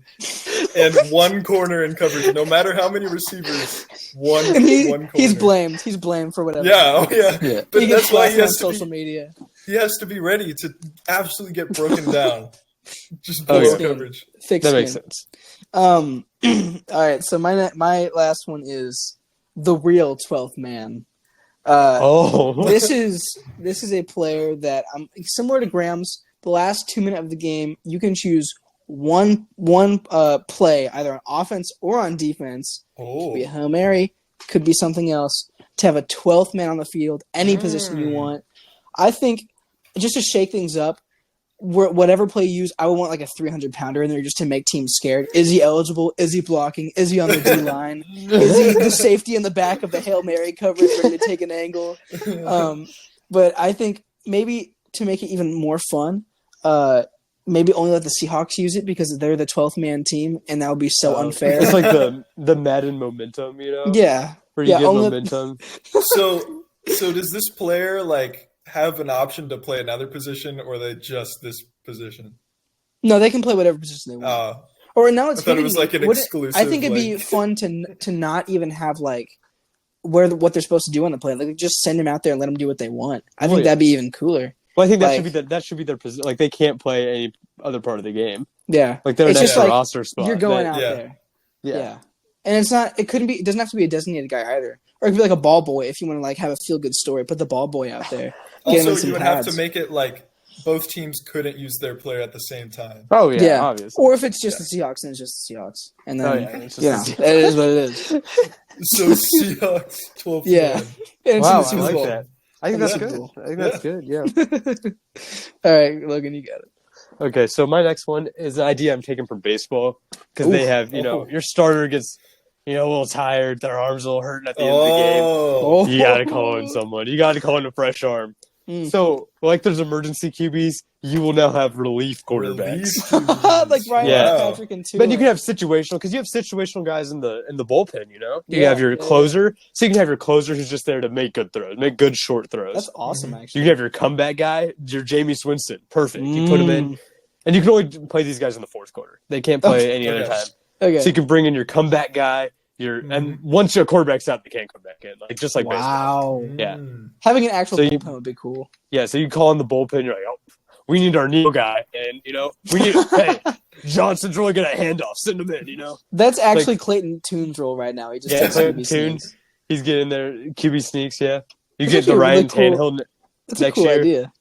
and one corner in coverage. No matter how many receivers, one corner. He's blamed. He's blamed for whatever. Yeah, yeah. But he that's gets why he on has to social be, media. He has to be ready to absolutely get broken down. Just blow coverage. Thick That skin. makes sense. All right. So my last one is the real 12th man. This is a player that I'm similar to Graham's. The last 2 minutes of the game, you can choose one play either on offense or on defense. Could be a Hail Mary, could be something else. To have a 12th man on the field, any position you want. I think just to shake things up, whatever play you use, I would want like a 300-pounder in there just to make teams scared. Is he eligible? Is he blocking? Is he on the D line? Is he the safety in the back of the Hail Mary coverage ready to take an angle? But I think maybe to make it even more fun, maybe only let the Seahawks use it because they're the 12th man team, and that would be so unfair. It's like the Madden momentum, you know? Yeah. Where you get momentum. So does this player have an option to play another position, or are they just this position? No, they can play whatever position they want. Or now it's. I thought it was like an exclusive. I think it'd be fun to not even have what they're supposed to do on the play. Like just send them out there and let them do what they want. I think that'd be even cooler. Well, I think that should be their position. Like they can't play any other part of the game. Yeah, like they're an extra roster spot. You're going out there. Yeah. And it's not. It couldn't be. It doesn't have to be a designated guy either. Or it could be like a ball boy if you want to have a feel good story. Put the ball boy out there. Also, you would have to make it both teams couldn't use their player at the same time. Oh yeah, obviously. Or if it's just the Seahawks, then it's just the Seahawks, and then it is what it is. So Seahawks 12. Yeah. Wow, I like that. I think that's good. I think that's good. Yeah. All right, Logan, you got it. Okay, so my next one is an idea I'm taking from baseball because they have, your starter gets, a little tired, their arms a little hurting at the end of the game. You got to call in someone. You got to call in a fresh arm. So, there's emergency QBs, you will now have relief quarterbacks. Like Ryan Patrick and Tua. But you can have situational, because you have situational guys in the bullpen, You have your closer, so you can have your closer who's just there to make good throws, make good short throws. That's awesome, actually. You can have your comeback guy, your Jameis Winston. Perfect. You put him in. And you can only play these guys in the fourth quarter. They can't play any other time. Okay. So you can bring in your comeback guy. And once your quarterback's out, they can't come back in. Just like baseball. Wow. Yeah. Having an actual bullpen would be cool. Yeah, so you call in the bullpen, you're like, we need our Neil guy. And, we need, hey, Johnson's really good at handoff. Send him in, That's actually Clayton Toon's role right now. He just takes Clayton Toon. He's getting there. QB sneaks, yeah. You get the Ryan Tannehill next year. That's a cool idea.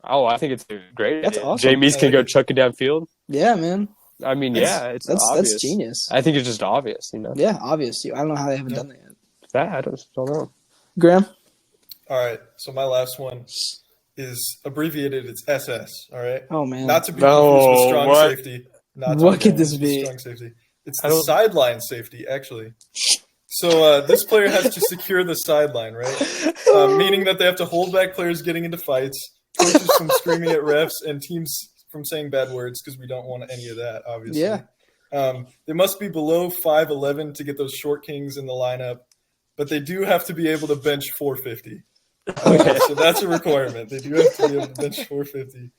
Oh, I think it's great. That's awesome. Jameis can go chuck it downfield. Yeah, man. I mean, it's obvious. That's genius. I think it's just obvious, Yeah, obvious. I don't know how they haven't done that yet. I don't know. Graham? All right, so my last one is abbreviated. It's SS, all right? Oh, man. Not to be confused with strong safety. What could this be? Strong safety. It's the sideline safety, actually. So this player has to secure the sideline, right? Meaning that they have to hold back players getting into fights, coaches from screaming at refs, and teams from saying bad words because we don't want any of that, obviously. Yeah. They must be below 5'11" to get those short kings in the lineup, but they do have to be able to bench 450. So that's a requirement. They do have to be able to bench 450.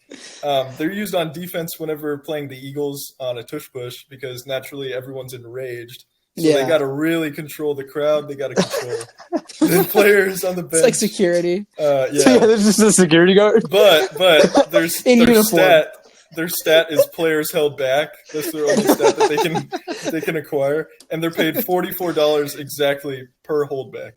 They're used on defense whenever playing the Eagles on a tush push because naturally everyone's enraged. So they got to really control the crowd. They got to control the players on the bench. It's like security. So there's just a security guard. But there's their stat is players held back. That's their only stat that they can acquire, and they're paid $44 exactly per holdback.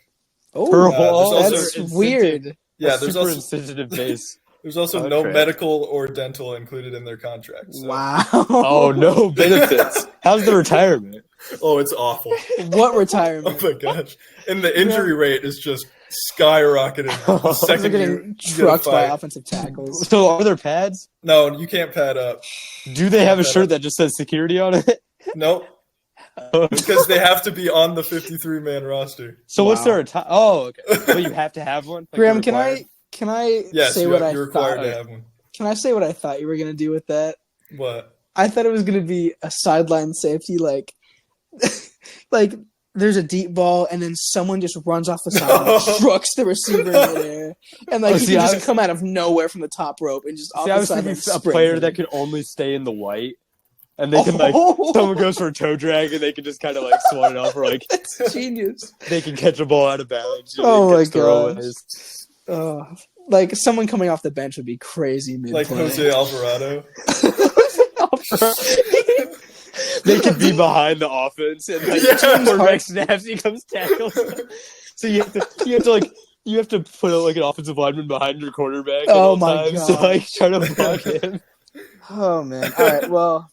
Oh, that's weird. Yeah, there's also insensitive base. There's also no medical or dental included in their contract. So. Wow. Oh, no benefits. How's the retirement? Oh, it's awful. What retirement? Oh my gosh. And the injury rate is just skyrocketed the They're second you getting get a trucked by fight. offensive tackles. So are there pads? No, you can't pad up. Do they have a shirt that just says security on it? Nope. Because they have to be on the 53-man roster. So Wow. what's their attire? Oh, okay. Well, you have to have one. Like, Graham, you're required? can I Yes, say what I you're required thought? to have one. Can I say what I thought you were gonna do with that? What? I thought it was gonna be a sideline safety, like there's a deep ball, and then someone just runs off the side and trucks the receiver in midair, and he can just come out of nowhere from the top rope and just off See, I the was side. thinking a player that could only stay in the white, and they can someone goes for a toe drag, and they can just kind of swat it off, or That's genius. they can catch a ball out of bounds. Oh my gosh! Someone coming off the bench would be crazy. Like Jose Alvarado. They could be behind the offense, and quarterback snaps, he comes tackles. So you have to put an offensive lineman behind your quarterback. At all my times god! To try to block him. Oh man! All right, well,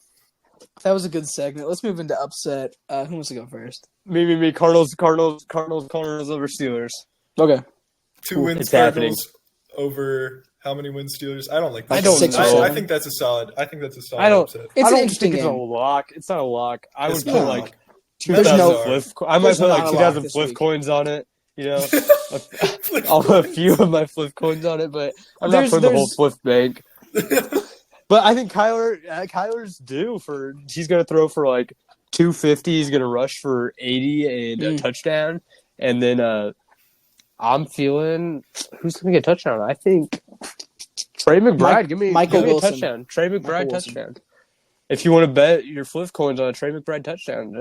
that was a good segment. Let's move into upset. Who wants to go first? Me. Cardinals over Steelers. Okay. 2 wins It's happening. Cardinals over how many wins Steelers? I don't like that. I don't know. I think that's a solid. Upset. It's an think interesting game. it's a lock. It's not a lock. I would not. put 2,000 flip. I might put not a lock 2,000 this flip week. coins on it. I'll put a few of my flip coins on it, but I'm not putting the whole flip bank. But I think Kyler's due for. He's going to throw for 250. He's going to rush for 80 and a touchdown, and then I'm feeling who's going to get a touchdown. I think Trey McBride. Give me a touchdown. Trey McBride touchdown. If you want to bet your flip coins on a Trey McBride touchdown,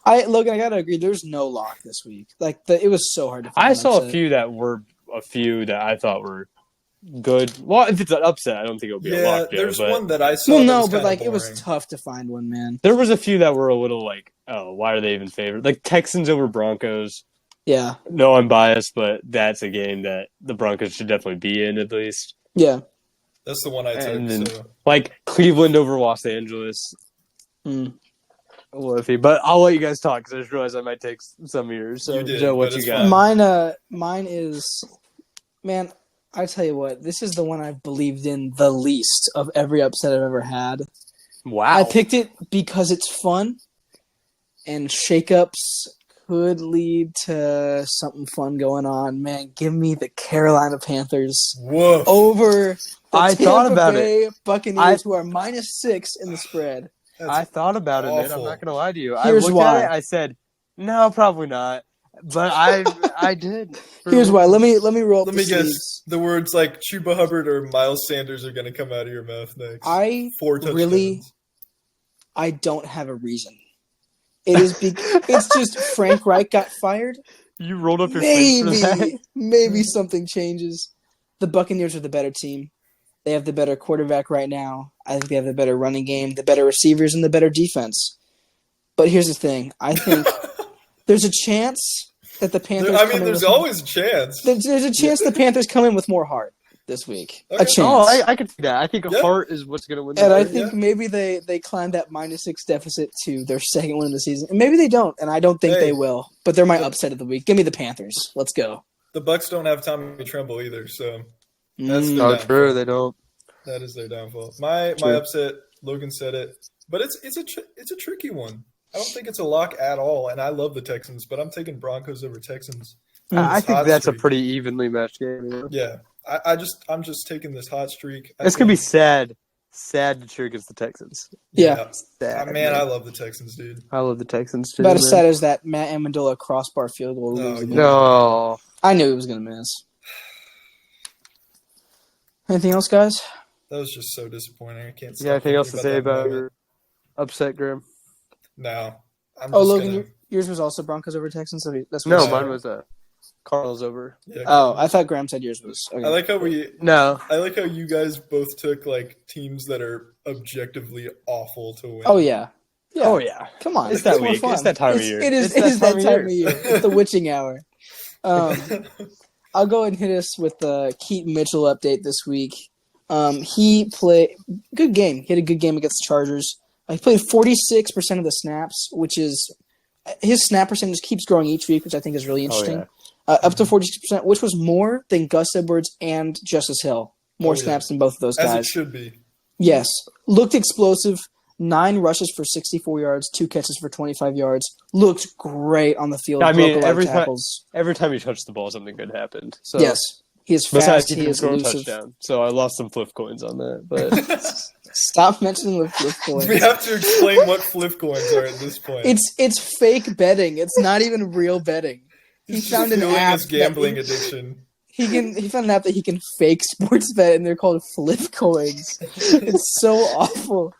Logan, I gotta agree. There's no lock this week. It was so hard to find. I saw a few that I thought were good. Well, if it's an upset, I don't think it'll be a lock. There's one that I saw. Well, no, but boring. it was tough to find one, man. There was a few that were a little why are they even favored? Like Texans over Broncos. Yeah. No, I'm biased, but that's a game that the Broncos should definitely be in at least. Yeah. That's the one I took. And then, Cleveland over Los Angeles. But I'll let you guys talk because I just realized I might take some of yours. So, Joe, what you got? Mine is, man, I tell you what, this is the one I've believed in the least of every upset I've ever had. Wow. I picked it because it's fun, and shakeups could lead to something fun going on. Man, give me the Carolina Panthers over the Tampa Bay Buccaneers, who are -6 in the spread. I thought about it, man. I'm not going to lie to you. Here's I looked why. at it, I said, no, probably not. But I did. Here's why. Let me roll. Let me guess. The words like Chuba Hubbard or Miles Sanders are going to come out of your mouth next. 4 touchdowns. I don't have a reason. It is. It's just Frank Reich got fired. You rolled up your sleeves for that? Maybe something changes. The Buccaneers are the better team. They have the better quarterback right now. I think they have the better running game, the better receivers, and the better defense. But here's the thing. I think there's a chance that the Panthers there's always a chance. There's a chance the Panthers come in with more heart this week. Okay. A chance. Oh, I can see that. I think heart is what's going to win. And I think maybe they climb that -6 deficit to their second win of the season. And maybe they don't, and I don't think they will. But they're my upset of the week. Give me the Panthers. Let's go. The Bucs don't have Tommy Tremble either, so that's their downfall. True, they don't. That is their downfall. My upset, Logan said it, but it's a tricky one. I don't think it's a lock at all, and I love the Texans, but I'm taking Broncos over Texans. I think that's a pretty evenly matched game. Yeah, I'm just taking this hot streak. It's gonna be sad to cheer against the Texans. Yeah. Sad, man, I love the Texans, dude. I love the Texans too. About as sad as that Matt Amendola crossbar field goal. No, I knew he was gonna miss. Anything else, guys? That was just so disappointing. I can't. Yeah, anything else to say about your upset, Graham? No. Logan, yours was also Broncos over Texans. So that's mine was Cardinals over. Yeah, I thought Graham said yours was. Okay. I like how I like how you guys both took teams that are objectively awful to win. Oh yeah. Oh yeah. Come on, it's that week. It's that time of year. It is that time of year. It's the witching hour. I'll go ahead and hit us with the Keaton Mitchell update this week. He played good game. He had a good game against the Chargers. He played 46% of the snaps, which is his snap percentage keeps growing each week, which I think is really interesting. Oh, up to 46%, which was more than Gus Edwards and Justice Hill. More snaps than both of those guys. As it should be. Yes. Looked explosive. 9 rushes for 64 yards, 2 catches for 25 yards. Looked great on the field. I mean, every time he touched the ball, something good happened. So. Yes. He is fast. He is score a elusive. touchdown. So I lost some flip coins on that. But Stop mentioning the flip coins. We have to explain what flip coins are at this point. It's fake betting. It's not even real betting. He found an app. His gambling addiction. He found an app that he can fake sports bet, and they're called flip coins. It's so awful.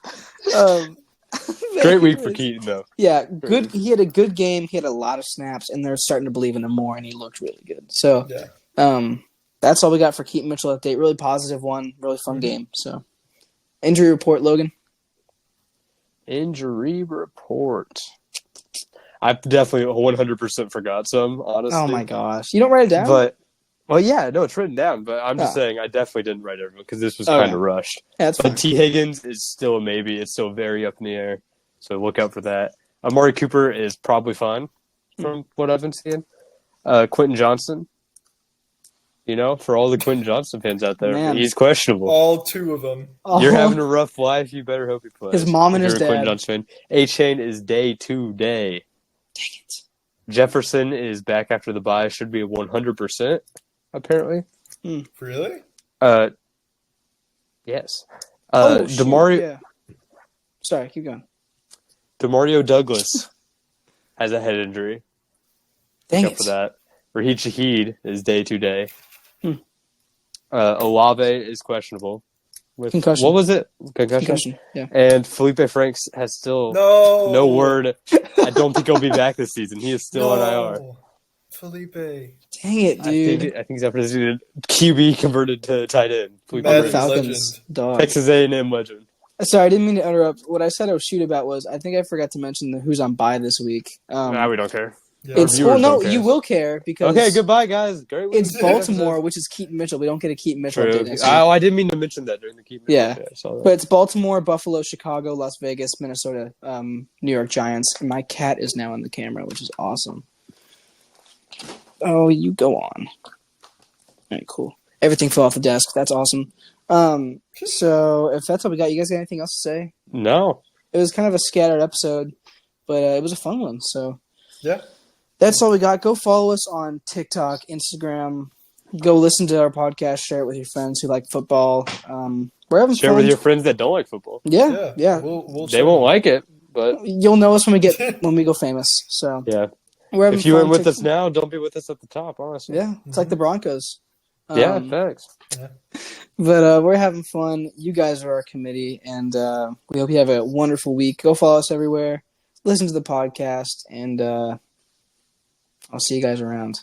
Great week for Keaton, though. Yeah, good. He had a good game. He had a lot of snaps, and they're starting to believe in him more, and he looked really good. So, that's all we got for Keaton Mitchell update. Really positive one. Really fun game. So, injury report, Logan. Injury report. I definitely 100% forgot some, honestly. Oh, my gosh. You don't write it down? Well, yeah, no, it's written down, but I'm just saying I definitely didn't write everyone because this was kind of rushed. Yeah, that's fine. But T. Higgins is still a maybe. It's still very up in the air, so look out for that. Amari Cooper is probably fine from what I've been seeing. Quentin Johnson, for all the Quentin Johnson fans out there, he's questionable. All 2 of them. You're having a rough life. You better hope he plays. His mom and his dad. Quentin Johnson fan. A-Chain is day. Dang it. Jefferson is back after the bye. Should be 100%. Apparently. Really? Yes. Demario. Yeah. Sorry, keep going. Demario Douglas has a head injury. Dang it. For that. Raheem Shaheed is day. Olave is questionable. With concussion. What was it? Concussion. Yeah. And Felipe Franks has still no word. I don't think he'll be back this season. He is still on IR. Felipe. Dang it, dude. I think he's after this QB converted to tight end. Falcons dog. Texas A&M legend. Sorry, I didn't mean to interrupt. What I said I was shoot about was I think I forgot to mention who's on bye this week. Nah, we don't care. Yeah. You will care because goodbye, guys. Great week. It's Baltimore, which is Keaton Mitchell. We don't get a Keaton Mitchell update next week. I didn't mean to mention that during the Keaton Mitchell. Yeah, but it's Baltimore, Buffalo, Chicago, Las Vegas, Minnesota, New York Giants. And my cat is now in the camera, which is awesome. Oh, you go on. All right, cool. Everything fell off the desk. That's awesome. So if that's all we got, you guys got anything else to say? No. It was kind of a scattered episode, but it was a fun one. So yeah. That's all we got. Go follow us on TikTok, Instagram. Go listen to our podcast. Share it with your friends who like football. We're having share fun. with your friends that don't like football. Yeah. They won't like it, but you'll know us when we go famous. So yeah. If you weren't with us now, don't be with us at the top, honestly. Yeah, it's like the Broncos. Thanks. Yeah. But we're having fun. You guys are our committee, and we hope you have a wonderful week. Go follow us everywhere. Listen to the podcast, and I'll see you guys around.